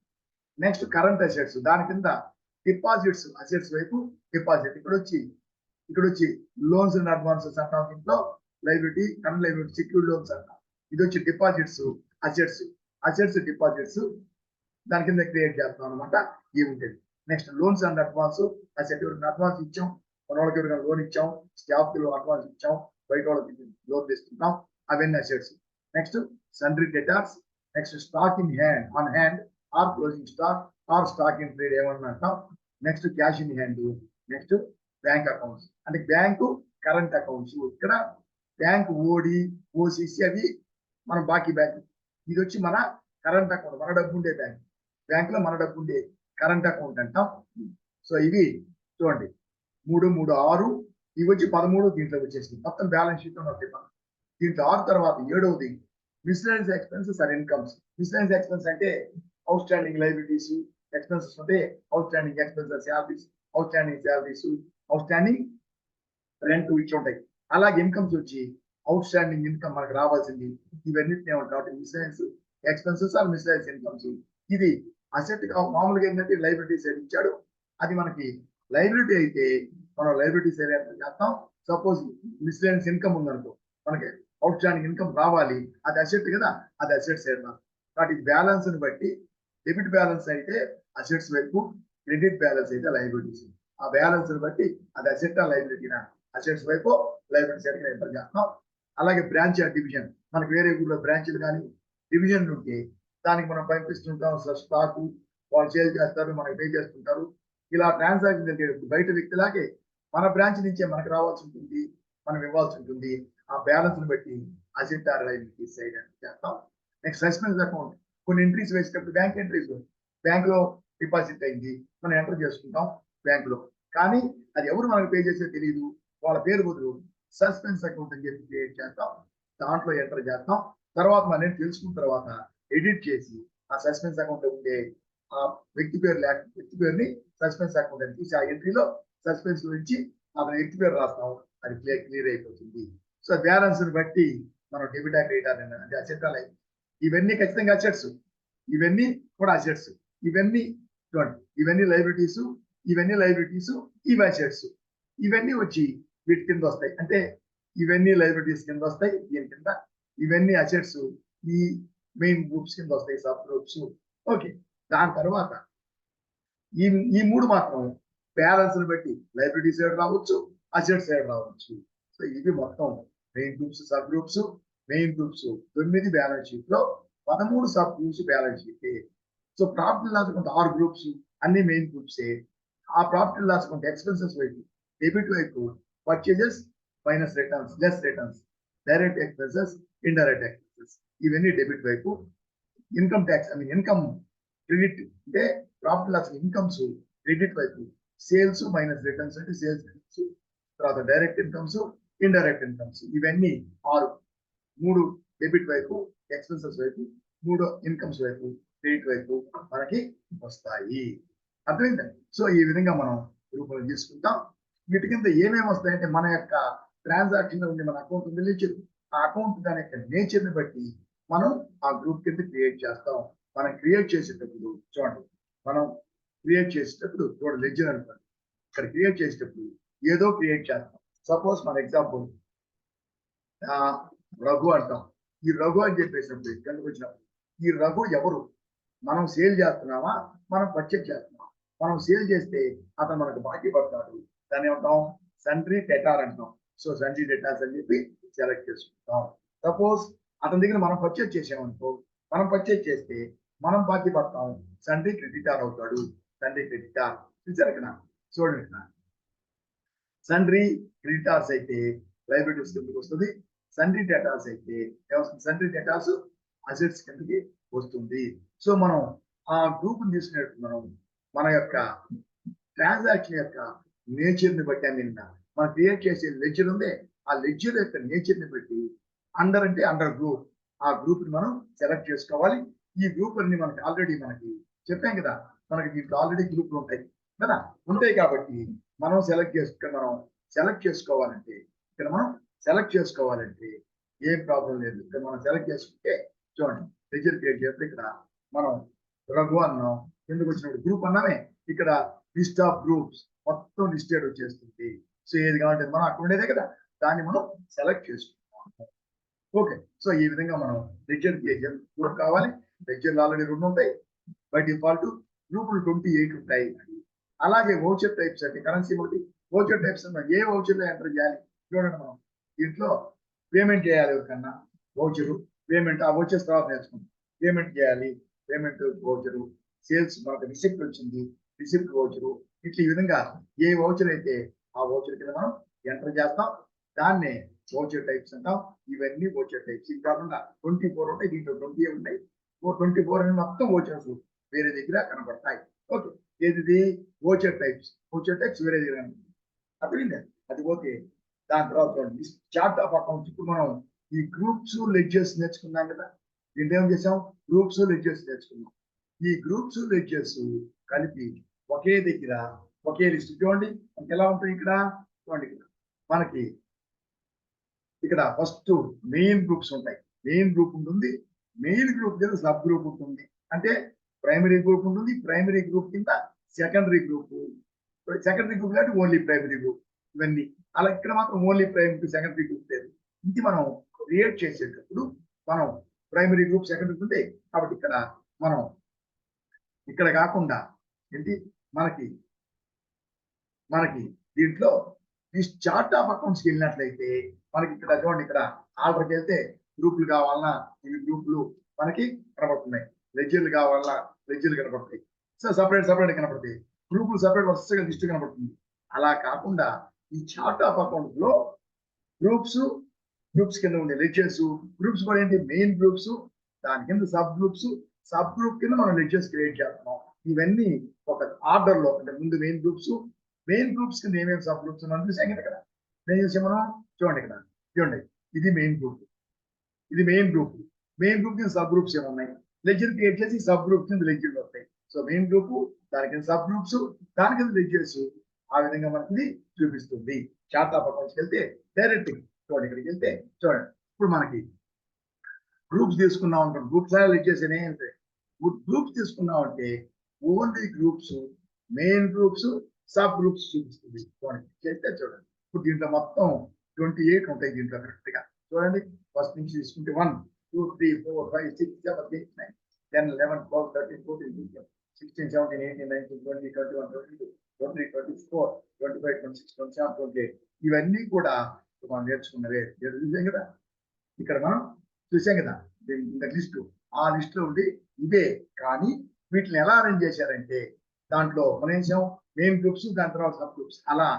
నెక్స్ట్ కరెంట్ అసెట్స్, దాని కింద డిపాజిట్స్, అసెట్స్ వైపు డిపాజిట్. ఇక్కడ వచ్చి లోన్స్ అండ్ అడ్వాన్సెస్ అంటాం, దీంట్లో liability, current liability, secured loans అంటాం. ఇది వచ్చి డిపాజిట్స్, అసెట్స్ డిపాజిట్స్, దాని కింద క్రియేట్ చేస్తాం అనమాట. ఇవి ఉంటుంది. Next loans and advance, asset advance ఇచ్చాం, మన వాళ్ళకి ఎవరికైనా లోన్ ఇచ్చాం, స్టాఫ్ కి అడ్వాన్స్ ఇచ్చాం, బయట వాళ్ళకి లోన్ తీసుకుంటాం, అవన్నీ assets. Next sundry debtors, next stock in hand, on hand or closing stock or stock in trade ఏమన్నా అంటాం. Next cash in hand. Next bank accounts, అంటే బ్యాంకు కరెంట్ అకౌంట్స్. ఇక్కడ బ్యాంక్ ఓడి, ఓసిసి అవి మన బాకీ bank. ఇది వచ్చి మన కరెంట్ అకౌంట్, మన డబ్బు ఉండే బ్యాంక్ లో మన డబ్బు ఉండే కరెంట్ అకౌంట్ అంటాం. సో ఇవి చూడండి 3, 3, 6, ఇవి వచ్చి 13 దీంట్లో వచ్చేసింది. మొత్తం బ్యాలెన్స్ షీట్ లో ఉంటాయి. దీంట్లో 6 తర్వాత 7వది మిస్లెనియస్ ఎక్స్పెన్సెస్ అండ్ ఇన్కమ్స్. మిస్లెనియస్ ఎక్స్పెన్స్ అంటే అవుట్ స్టాండింగ్ లైబిలిటీస్, ఎక్స్పెన్సెస్ ఉంటే out standing expenses, salaries, out standing salaries, out standing rent ఇచ్చి ఉంటాయి. అలాగే ఇన్కమ్స్ వచ్చి అవుట్ స్టాండింగ్ ఇన్కమ్ మనకు రావాల్సింది, ఇవన్నిటినే ఉంటాయి. కాబట్టి మిస్లెనియస్ ఎక్స్పెన్సెస్ ఆర్ మిస్లెనియస్ ఇన్కమ్స్. ఇది అసెట్ మామూలుగా ఏంటంటే లైబిలిటీ సైడ్ ఇచ్చాడు, అది మనకి లైబిలిటీ అయితే మనం లైబిలిటీ సైడ్ ఎంత చేస్తాం. సపోజ్ మిస్లెనియస్ ఇన్కమ్ ఉందనుకో, మనకి అవుట్ స్టాండింగ్ ఇన్కమ్ రావాలి, అది అసెట్ కదా, అది అసెట్ సైడ్. కాబట్టి ఇది బ్యాలెన్స్ ని బట్టి డెబిట్ బ్యాలెన్స్ అయితే అసెట్స్ వైపు, క్రెడిట్ బ్యాలెన్స్ అయితే లైబిలిటీస్. ఆ బ్యాలెన్స్ ని బట్టి అది అసెట్ లైబిలిటీనా, అసెట్స్ వైపు లైబిలిటీ సైడ్ ఎంటర్ చేస్తాం. అలాగే బ్రాంచ్ డివిజన్, మనకి వేరే ఊళ్ళో బ్రాంచ్లు కానీ డివిజన్లు ఉంటే దానికి మనం పంపిస్తుంటాం స్టాక్, వాళ్ళు సేల్ చేస్తారు, మనకి పే చేస్తుంటారు. ఇలా ట్రాన్సాక్షన్ జరిగేటప్పుడు బయట వ్యక్తిలాగే మన బ్రాంచ్ నుంచే మనకు రావాల్సి ఉంటుంది, మనం ఇవ్వాల్సి ఉంటుంది. ఆ బ్యాలెన్స్ ని బట్టి అసెట్ ఆర్ లయబిలిటీ సైడ్ చేస్తాం. నెక్స్ట్ సస్పెన్స్ అకౌంట్, కొన్ని ఎంట్రీస్ వేసేటప్పుడు బ్యాంక్ ఎంట్రీస్, బ్యాంక్ లో డిపాజిట్ అయింది, మనం ఎంటర్ చేసుకుంటాం బ్యాంక్ లో, కానీ అది ఎవరు మనకు పే చేసేది తెలియదు, వాళ్ళ పేరు బదులు సస్పెన్స్ అకౌంట్ అని చెప్పి క్రియేట్ చేస్తాం, దాంట్లో ఎంటర్ చేస్తాం. తర్వాత మనం తెలుసుకున్న తర్వాత ఎడిట్ చేసి ఆ సస్పెన్స్ అకౌంట్ లో ఉండే ఆ వ్యక్తి పేరుని సస్పెన్స్ అకౌంట్ అని తీసి ఆ ఎంట్రీలో సస్పెన్స్ గురించి అతని వ్యక్తి పేరు రాస్తాం, అది క్లియర్ అయిపోతుంది. సో బ్యాలెన్స్ ని బట్టి మనం డెబిట్ క్రెడిట్ అంటే అసెట్ లైబిలిటీ, ఇవన్నీ ఖచ్చితంగా అసెట్స్, ఇవన్నీ కూడా అసెట్స్, ఇవన్నీ చూడండి, ఇవన్నీ లైబిలిటీస్, ఇవన్నీ లైబిలిటీస్, ఇవి అసెట్స్, ఇవన్నీ వచ్చి వీటి కింద వస్తాయి. అంటే ఇవన్నీ లైబిలిటీస్ కింద వస్తాయి, దీని కింద ఇవన్నీ అసెట్స్ ఈ మెయిన్ గ్రూప్స్ కింద వస్తాయి, సబ్ గ్రూప్స్. ఓకే, దాని తర్వాత ఈ 3 మాత్రం బ్యాలెన్స్ ని బట్టి లైబిలిటీ సైడ్ రావచ్చు, అసెట్ సైడ్ రావచ్చు. సో ఇవి మొత్తం main groups, sub groups. Main groups 9 balance sheet లో 13 sub groups balance sheet. So profit loss 6 groups, అన్ని మెయిన్ గ్రూప్సే. ఆ ప్రాఫిట్ లాస్ కొంటే ఎక్స్పెన్సెస్ వైపు డెబిట్ వైపు purchases minus returns less returns, direct expenses indirect expenses, ఇవన్నీ డెబిట్ వైపు. Income tax income credit అంటే ప్రాఫిట్ లాస్ ఇన్కమ్స్ క్రెడిట్ వైపు, సేల్స్ మైనస్ రిటర్న్స్ అంటే సేల్స్, తర్వాత డైరెక్ట్ ఇన్కమ్స్ ఇండైరెక్ట్ ఇన్కమ్స్, ఇవన్నీ 6 3 డెబిట్ వైపు ఎక్స్పెన్సెస్ వైపు, 3 ఇన్కమ్స్ వైపు క్రెడిట్ వైపు మనకి వస్తాయి. అర్థమైందండి. సో ఈ విధంగా మనం రూపంలో తీసుకుంటాం. వీటి కింద ఏమేమి వస్తాయంటే మన యొక్క ట్రాన్సాక్షన్ ఉండే మన అకౌంట్ ఉంది నేచర్, ఆ అకౌంట్ దాని యొక్క నేచర్ ని బట్టి మనం ఆ గ్రూప్ కింద క్రియేట్ చేస్తాం. మనం క్రియేట్ చేసేటప్పుడు చూడండి, మనం క్రియేట్ చేసేటప్పుడు చూడండి లెడ్జర్ అనుకోండి, ఇక్కడ క్రియేట్ చేసేటప్పుడు ఏదో క్రియేట్ చేస్తాం. సపోజ్ మన ఎగ్జాంపుల్ రఘు అంటాం. ఈ రఘు అని చెప్పేసినప్పుడు కిందకు వచ్చినప్పుడు ఈ రఘు ఎవరు? మనం సేల్ చేస్తున్నామా, మనం పర్చేజ్ చేస్తున్నామా? మనం సేల్ చేస్తే అతను మనకు బాకీ పడతాడు, దాన్ని ఏమంటాం సండ్రీ డెటార్ అంటాం. సో సండ్రీ డెటార్స్ అని చెప్పి సెలెక్ట్ చేసుకుంటాం. సపోజ్ అతని దగ్గర మనం పర్చేజ్ చేసామనుకో, మనం పర్చేజ్ చేస్తే మనం బాకీ పడతాం, సండ్రీ క్రెడిటార్ అవుతాడు, సండ్రీ క్రెడిటార్. చూసారు ఇక్కడ చూడండి, ఇక్కడ సండ్రీ క్రెడిటార్స్ అయితే లైబిలిటీస్ కిందకి వస్తుంది, సండ్రీ డెటార్స్ అయితే ఏమొస్తుంది, సండ్రీ డెటార్స్ అసెట్స్ కిందకి వస్తుంది. సో మనం ఆ గ్రూప్ తీసుకునేట్టు మనం మన యొక్క ట్రాన్సాక్షన్ యొక్క నేచర్ ని బట్టి మనం క్రియేట్ చేసే లెడ్జర్ ఉంది, ఆ లెడ్జర్ యొక్క నేచర్ ని బట్టి అండర్ అంటే అండర్ గ్రూప్, ఆ గ్రూప్ ని మనం సెలెక్ట్ చేసుకోవాలి. ఈ గ్రూప్ అన్ని మనకి ఆల్రెడీ మనకి చెప్పాం కదా, మనకి దీంట్లో ఆల్రెడీ గ్రూపులు ఉంటాయి కదా, ఉంటాయి కాబట్టి మనం సెలెక్ట్ చేసుకోవాలంటే ఇక్కడ మనం సెలెక్ట్ చేసుకోవాలంటే ఏం ప్రాబ్లం లేదు. ఇక్కడ మనం సెలెక్ట్ చేసుకుంటే చూడండి లెడ్జర్ క్రియేట్ చేస్తే ఇక్కడ మనం రఘు అన్నాం, ఎందుకు వచ్చినప్పుడు గ్రూప్ అన్నామే, ఇక్కడ లిస్ట్ ఆఫ్ గ్రూప్స్ మొత్తం లిస్టెడ్ వచ్చేస్తుంది. సో ఏది కావాలంటే మనం అక్కడ ఉండేదే కదా, దాన్ని మనం సెలెక్ట్ చేసుకుంటాం. ఓకే, సో ఈ విధంగా మనం లెడ్జర్ గ్రూప్ కావాలి. లెడ్జర్లు ఆల్రెడీ 2 ఉంటాయి, బై డిఫాల్ట్ గ్రూపులు 28 ఉంటాయి. అలాగే వౌచర్ టైప్స్ అంటే కరెన్సీ ఒకటి, వౌచర్ టైప్స్ ఏ వౌచర్ లో ఎంటర్ చేయాలి చూడండి. మనం దీంట్లో పేమెంట్ చేయాలి ఎవరికన్నా, వౌచరు పేమెంట్, ఆ వౌచర్స్ తర్వాత నేర్చుకుంటాం. పేమెంట్ చేయాలి, పేమెంట్ వౌచరు, సేల్స్ మనకు రిసిప్ట్ వచ్చింది, రిసిప్ట్ వౌచరు, ఇట్లా ఈ విధంగా ఏ వౌచర్ అయితే ఆ వౌచర్ కింద మనం ఎంటర్ చేస్తాం, దాన్నే వౌచర్ టైప్స్ అంటాం. ఇవన్నీ వౌచర్ టైప్స్. ఇది కాకుండా 24 ఉంటాయి, దీంట్లో 20 ఉంటాయి. 24 అని మొత్తం వౌచర్స్ వేరే దగ్గర కనబడతాయి. ఓకే, ఏది వౌచర్ టైప్స్, వౌచర్ టైప్స్ వేరే దగ్గర అర్థమైంది. అది ఓకే. దాని తర్వాత చార్ట్ ఆఫ్ అకౌంట్స్. ఇప్పుడు మనం ఈ గ్రూప్స్ లెడ్జర్స్ నేర్చుకున్నాం కదా, దీంట్లో ఏం చేసాం, గ్రూప్స్ లెడ్జర్స్ నేర్చుకున్నాం. ఈ గ్రూప్స్ లెడ్జర్స్ కలిపి ఒకే దగ్గర ఒకే లిస్ట్. చూడండి మనకి ఎలా ఉంటుంది ఇక్కడ, చూడండి మనకి ఇక్కడ ఫస్ట్ మెయిన్ గ్రూప్స్ ఉంటాయి, మెయిన్ గ్రూప్ ఉంటుంది, మెయిన్ గ్రూప్ కింద సబ్ గ్రూప్ ఉంటుంది, అంటే ప్రైమరీ గ్రూప్ ఉంటుంది, ప్రైమరీ గ్రూప్ కింద సెకండరీ గ్రూప్, సెకండరీ గ్రూప్ అంటే ఓన్లీ ప్రైమరీ గ్రూప్, ఇవన్నీ. అలా ఇక్కడ మాత్రం ఓన్లీ ప్రైమరీ సెకండరీ గ్రూప్ లేదు. ఇది మనం క్రియేట్ చేసేటప్పుడు మనం ప్రైమరీ గ్రూప్ సెకండరీ గ్రూప్ ఉంటాయి కాబట్టి ఇక్కడ మనం ఇక్కడ కాకుండా ఏంటి మనకి దీంట్లో ఈ చార్ట్ ఆఫ్ అకౌంట్స్కి వెళ్ళినట్లయితే మనకి ఇక్కడ చూడండి, ఇక్కడ ఆర్డర్కి వెళ్తే గ్రూపులు కావాలన్నా ఇవి గ్రూపులు మనకి కనబడుతున్నాయి, లెడ్జర్లు కావాలన్నా లెడ్జర్లు కనబడతాయి. సో సపరేట్ కనబడతాయి, గ్రూపులు సపరేట్ వరుసగా లిస్ట్ కనబడుతుంది. అలా కాకుండా ఈ చార్ట్ ఆఫ్ అకౌంట్ లో గ్రూప్స్ కింద ఉండే లెడ్జర్స్, గ్రూప్స్ కూడా ఏంటి మెయిన్ గ్రూప్స్, దాని కింద సబ్ గ్రూప్ కింద మనం లెడ్జర్స్ క్రియేట్ చేస్తున్నాం. ఇవన్నీ ఒక ఆర్డర్ లో, అంటే ముందు మెయిన్ గ్రూప్స్ కింద ఏమేమి సబ్ గ్రూప్స్ మనం చూసాం కదా. ఏం చేసాం మనం, చూడండి ఇక్కడ చూడండి, ఇది మెయిన్ గ్రూప్ కింద సబ్ గ్రూప్స్ ఏమున్నాయి, లెడ్జర్ క్రియేట్ చేసి సబ్ గ్రూప్ కింద లెడ్జర్లు వస్తాయి. సో మెయిన్ గ్రూప్, దాని కింద సబ్ గ్రూప్స్, దాని కింద లెడ్జర్స్, ఆ విధంగా మనకి చూపిస్తుంది. చార్ట్ ఆఫ్ అకౌంట్స్కి వెళ్తే డైరెక్ట్ చూడండి, ఇక్కడికి వెళ్తే చూడండి, ఇప్పుడు మనకి గ్రూప్స్ తీసుకున్నాం అంటే గ్రూప్స్ లెడ్జర్స్ ఉంటాయి. గ్రూప్స్ తీసుకున్నాం అంటే only groups, main groups, sub groups చూపిస్తుంది. చూడండి చేస్తే చూడండి, ఇప్పుడు దీంట్లో మొత్తం 28 ఉంటాయి. దీంట్లో కరెక్ట్ గా చూడండి, ఫస్ట్ నుంచి తీసుకుంటే 1 2 3 4 5 6 7 8 9 10 11 12 13 14 15 16 17 18 19 20 21 22 23 24 25 26 27 28 ఇవన్నీ కూడా మనం నేర్చుకున్నవే. చూసాం కదా, ఇక్కడ మనం చూసాం కదా లిస్ట్, ఆ లిస్ట్ లో ఉండి ఇవే. కానీ వీటిని ఎలా అరేంజ్ చేశారంటే దాంట్లో మనం ఏం చేసాం, మెయిన్ గ్రూప్స్, దాని తర్వాత సబ్ గ్రూప్స్. అలా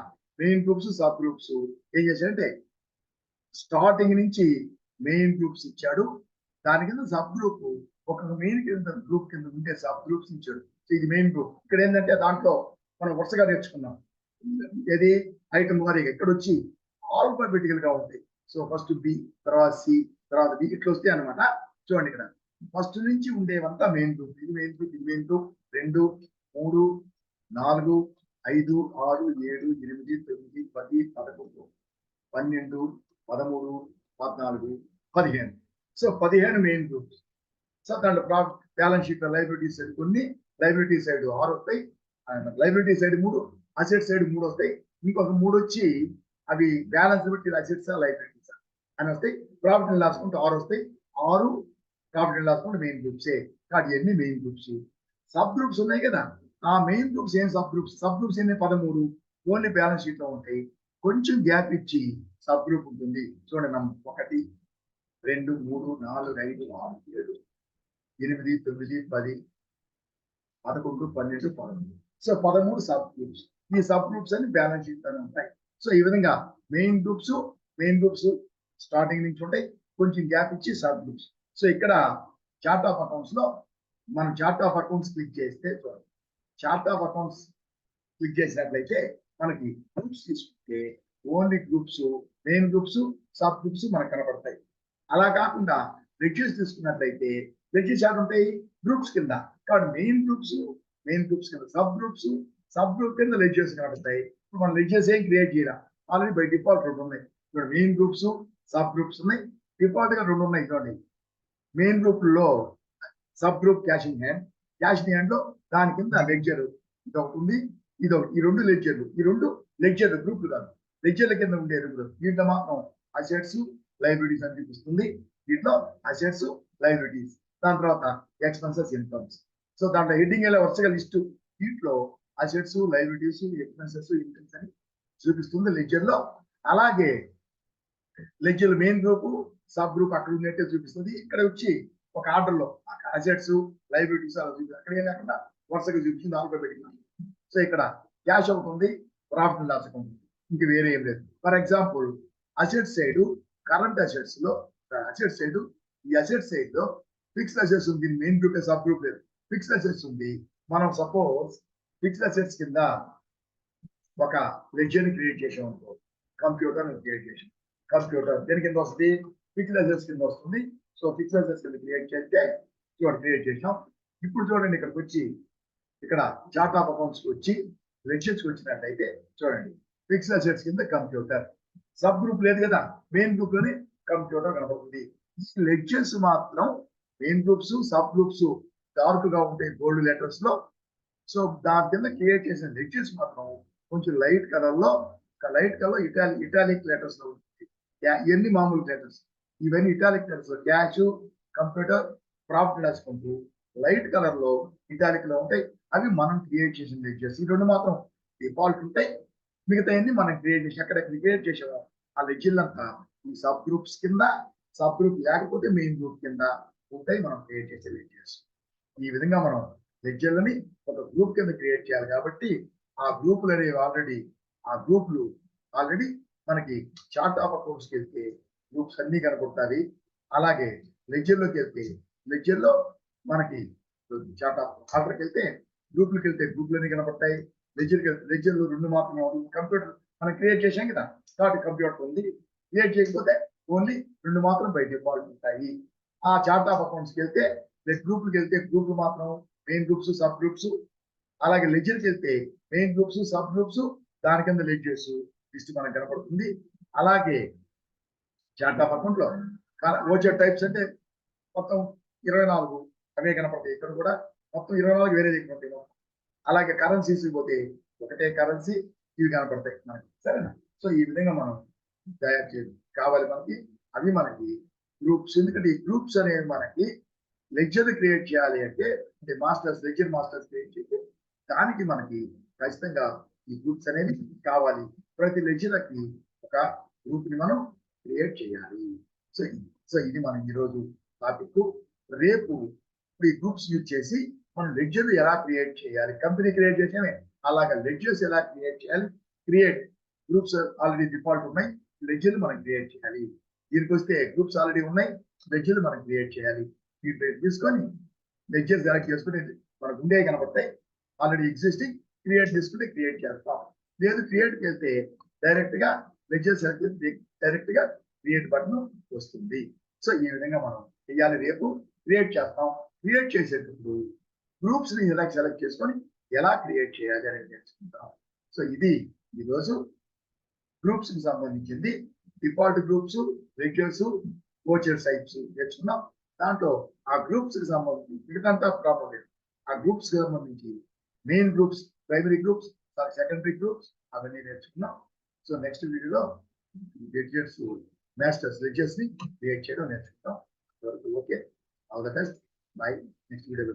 మెయిన్ గ్రూప్స్, సబ్ గ్రూప్స్ ఏం చేశాడంటే స్టార్టింగ్ నుంచి మెయిన్ గ్రూప్స్ ఇచ్చాడు. దాని కింద సబ్ గ్రూప్, ఒక మెయిన్ కింద గ్రూప్ కింద ఉంటే సబ్ గ్రూప్స్ ఇచ్చాడు. సో ఇది మెయిన్ గ్రూప్. ఇక్కడ ఏంటంటే దాంట్లో మనం వరుసగా నేర్చుకున్నాం. ఏది ఐటమ్ వారీగా ఇక్కడ వచ్చి ఆల్ఫాబెటికల్ గా ఉంటాయి. సో ఫస్ట్ బి, తర్వాత సి, తర్వాత బి, ఇట్లా వస్తాయి అనమాట. చూడండి ఇక్కడ ఫస్ట్ నుంచి ఉండేవంతా మెయిన్ గ్రూప్. ఇది మెయిన్ గ్రూప్, ఇది main group. 2, 3, 4, 5, 6, 7, 8, 9, 10, 11, 12, 13, 14, 15. So 15 main groups. So దాంట్లో బ్యాలెన్స్ షీట్ లైబిలిటీ సైడ్ కొన్ని, లైబిలిటీ సైడ్ 6 వస్తాయి, లైబిలిటీ సైడ్ 3, అసెట్ సైడ్ 3 వస్తాయి. ఇంకొక 3 వచ్చి అవి బ్యాలెన్స్ బట్టి అసెట్స్ లైబిలిటీస్ అని వస్తాయి. ప్రాఫిట్ అండ్ లాస్ కొంటే 6 వస్తాయి. 6 ప్రాఫిట్ అండ్ లాస్ కొంటే మెయిన్ గ్రూప్సే. కాబట్టి ఇవన్నీ మెయిన్ గ్రూప్స్. సబ్ గ్రూప్స్ ఉన్నాయి కదా, ఆ మెయిన్ గ్రూప్స్ ఏం సబ్ గ్రూప్స్? సబ్ గ్రూప్స్ ఎన్ని? 13 ఓన్లీ బ్యాలెన్స్ షీట్ లో ఉంటాయి. కొంచెం గ్యాప్ ఇచ్చి సబ్ గ్రూప్ ఉంటుంది. చూడండి 1, 2, 3, 4, 5, 6, 7, 8, 9, 10, 11, 12, 13. So 13 sub groups. ఈ సబ్ గ్రూప్స్ అన్ని బ్యాలెన్స్ షీట్ అని ఉంటాయి. సో ఈ విధంగా మెయిన్ గ్రూప్స్ స్టార్టింగ్ నుంచి ఉంటాయి, కొంచెం గ్యాప్ ఇచ్చి సబ్ గ్రూప్స్. సో ఇక్కడ చార్ట్ ఆఫ్ అకౌంట్స్ లో మనం చార్ట్ ఆఫ్ అకౌంట్స్ క్లిక్ చేస్తే చూడండి, చార్ట్ ఆఫ్ అకౌంట్స్ క్లిక్ చేసినట్లయితే మనకి గ్రూప్స్ తీసుకుంటే only groups, main groups, sub groups మనకు కనపడతాయి. అలా కాకుండా లెడ్జర్స్ తీసుకున్నట్లయితే లెడ్జర్స్ ఎలా ఉంటాయి? గ్రూప్స్ కింద. కాబట్టి మెయిన్ గ్రూప్స్ కింద సబ్ గ్రూప్ కింద లెడ్జర్స్ కనపడతాయి. ఇప్పుడు మనం లెడ్జర్స్ ఏం క్రియేట్ చేయాలి, ఆల్రెడీ బై డిఫాల్ట్ 2 ఉన్నాయి. ఇప్పుడు మెయిన్ గ్రూప్స్, సబ్ గ్రూప్స్ ఉన్నాయి. డిఫాల్ట్ గా 2 ఉన్నాయి. చూడండి మెయిన్ గ్రూప్ లో sub group cash in hand లో దాని కింద లెడ్జర్ ఇది ఒకటి ఉంది, ఇది ఒకటి. ఈ 2 లెడ్జర్లు, ఈ 2 లెడ్జర్ గ్రూప్లు కాదు, లెడ్జర్ల కింద ఉండే 2. దీంట్లో మాత్రం అసెట్స్, లైబిలిటీస్ అని చూపిస్తుంది. దీంట్లో అసెట్స్, లైబిలిటీస్, దాని తర్వాత ఎక్స్పెన్సెస్, ఇన్కమ్స్. సో దాంట్లో హెడ్డింగ్ ఎలా వరుసగా లిస్టు. దీంట్లో అసెట్స్, లైబిలిటీస్, ఎక్స్పెన్సెస్, ఇన్కమ్స్ అని చూపిస్తుంది లెడ్జర్ లో. అలాగే ledger main group, sub group అక్కడ ఉన్నట్టే చూపిస్తుంది. ఇక్కడ వచ్చి ఒక ఆర్డర్ లో అసెట్స్, లైబిలిటీస్ అలా చూపిస్తుంది. అక్కడ ఏం లేకుండా వరుసగా చూపిస్తుంది ఆల్ఫాబెటికల్. సో ఇక్కడ క్యాష్ ఒకటి ఉంది, ప్రాఫిట్ అండ్ లాస్ అకౌంట్, ఇంక వేరే ఏం లేదు. For example asset side, current assets లో అసెట్ సైడ్, ఈ అసెట్ సైడ్ లో ఫిక్స్డ్ అసెట్స్ ఉంది. మెయిన్ గ్రూప్, సబ్ గ్రూప్ లేదు, ఫిక్స్డ్ అసెట్స్ ఉంది. మనం సపోజ్ ఫిక్స్డ్ అసెట్స్ కింద ఒక లెడ్జర్ ని క్రియేట్ చేసాం అనుకో, కంప్యూటర్ క్రియేట్ చేసాం. కంప్యూటర్ దేని కింద వస్తుంది? ఫిక్స్డ్ అసెట్స్ కింద వస్తుంది. సో ఫిక్స్డ్ అసెట్స్ కింద క్రియేట్ చేస్తే చూడండి క్రియేట్ చేసాం. ఇప్పుడు చూడండి ఇక్కడికి వచ్చి, ఇక్కడ చార్ట్ ఆఫ్ అకౌంట్స్ వచ్చి లెడ్జర్స్ వచ్చినట్లయితే చూడండి ఫిక్స్డ్ అసెట్స్ కింద కంప్యూటర్, సబ్ గ్రూప్ లేదు కదా, మెయిన్ గ్రూప్ లోనే కంప్యూటర్ కనబడుతుంది. ఈ లెడ్జర్స్ మాత్రం main groups, sub groups dark గా ఉంటాయి గోల్డ్ లెటర్స్ లో. సో దాని కింద క్రియేట్ చేసిన లెడ్జర్స్ మాత్రం కొంచెం లైట్ కలర్ లో ఇటాలిక్ లెటర్స్ లో ఉంటుంది. ఇవన్నీ మామూలు లెటర్స్, ఇవన్నీ ఇటాలిక్ లెటర్స్ లో క్యాష్, కంప్యూటర్, ప్రాఫిట్ లాస్ కొంటూ లైట్ కలర్ లో ఇటాలిక్ లో ఉంటాయి. అవి మనం క్రియేట్ చేసిన లెడ్జర్స్. ఈ 2 మాత్రం డిఫాల్ట్ ఉంటాయి. మిగతా అన్ని మనం క్రియేట్ చేసి అక్కడ క్రియేట్ చేసాము. ఆ లెడ్జర్లంతా ఈ సబ్ గ్రూప్స్ కింద, సబ్ గ్రూప్ లేకపోతే మెయిన్ గ్రూప్ కింద ఉంటాయి మనం క్రియేట్ చేసే లెడ్జర్స్. ఈ విధంగా మనం లెడ్జర్లని ఒక గ్రూప్ కింద క్రియేట్ చేయాలి. కాబట్టి ఆ గ్రూపులు అనేవి ఆల్రెడీ మనకి చార్ట్ ఆఫ్ అకౌంట్స్ కి వెళ్తే గ్రూప్స్ అన్ని కనబడతాయి. అలాగే లెడ్జర్లోకి వెళ్తే లెడ్జర్లో మనకి చార్ట్ ఆఫ్ ఆర్డర్కి వెళ్తే గ్రూపులకి వెళ్తే గ్రూపులన్నీ కనబడతాయి. లెడ్జర్లు 2 మాత్రమే. కంప్యూటర్ మనం క్రియేట్ చేసాం కదా, కంప్యూటర్ ఉంది. క్రియేట్ చేయకపోతే ఓన్లీ 2 మాత్రం బై డిఫాల్ట్ ఉంటాయి. ఆ చార్ట్ ఆఫ్ అకౌంట్స్కి వెళ్తే గ్రూపులకి వెళ్తే గ్రూపులు మాత్రం మెయిన్ గ్రూప్స్, సబ్ గ్రూప్స్. అలాగే లెడ్జర్కి వెళ్తే మెయిన్ గ్రూప్స్, సబ్ గ్రూప్స్, దాని కింద లెడ్జర్స్ లిస్ట్ మనకు కనపడుతుంది. అలాగే చార్ట్ ఆఫ్ అకౌంట్ లో ఓచర్ టైప్స్ అంటే మొత్తం 24 అవే కనపడతాయి. ఇక్కడ కూడా మొత్తం 24 వేరే ఉంటాయి. అలాగే కరెన్సీస్ పోతే ఒకటే కరెన్సీ, ఇవి కనపడతాయి మనకి. సరేనా? సో ఈ విధంగా మనం తయారు చేయాలి కావాలి మనకి. అవి మనకి గ్రూప్స్. ఎందుకంటే ఈ గ్రూప్స్ అనేవి మనకి లెడ్జర్ క్రియేట్ చేయాలి అంటే లెడ్జర్ మాస్టర్స్ క్రియేట్ చేస్తే దానికి మనకి ఖచ్చితంగా ఈ గ్రూప్స్ అనేవి కావాలి. ప్రతి లెడ్జర్కి ఒక గ్రూప్ ని మనం క్రియేట్ చేయాలి. సో ఇది మనం ఈరోజు టాపిక్. రేపు ఈ గ్రూప్స్ యూజ్ చేసి మనం లెడ్జర్ ఎలా క్రియేట్ చేయాలి, కంపెనీ క్రియేట్ చేసామే అలాగా లెడ్జర్స్ ఎలా క్రియేట్ చేయాలి, క్రియేట్ గ్రూప్స్ ఆల్రెడీ డిఫాల్ట్ ఉన్నాయి, లెడ్జర్లు మనం క్రియేట్ చేయాలి. దీనికి వస్తే గ్రూప్స్ ఆల్రెడీ ఉన్నాయి, లెడ్జర్లు మనం క్రియేట్ చేయాలి. ఫీడ్బ్యాక్ తీసుకొని లెడ్జర్ సెలెక్ట్ చేసుకుని మనకు ఉండే కనబడతాయి, ఆల్రెడీ ఎగ్జిస్టింగ్ క్రియేట్ చేసుకుంటే క్రియేట్ చేస్తాం. లేదు క్రియేట్ చేస్తే డైరెక్ట్ గా లెడ్జర్ సెలెక్ట్ చేసి డైరెక్ట్ గా క్రియేట్ బటన్ వస్తుంది. సో ఈ విధంగా మనం చేయాలి. రేపు క్రియేట్ చేస్తాం. క్రియేట్ చేసేటప్పుడు గ్రూప్స్ ని ఎలా సెలెక్ట్ చేసుకొని ఎలా క్రియేట్ చేయాలి అనేది నేర్చుకుంటాం. సో ఇది ఈరోజు గ్రూప్స్ కి సంబంధించింది. Default groups, ledgers, coacher types నేర్చుకున్నాం. దాంట్లో ఆ గ్రూప్స్ కి సంబంధించి ఇదంతా ప్రాబ్లం లేదు. ఆ గ్రూప్స్ కి సంబంధించి main groups, primary groups, secondary groups అవన్నీ నేర్చుకున్నాం. సో నెక్స్ట్ వీడియోలో లెడ్జర్స్, మాస్టర్స్ లెడ్జర్స్ ని క్రియేట్ చేయడం నేర్చుకుంటాం. Okay, all the best, by. Next వీడియోలో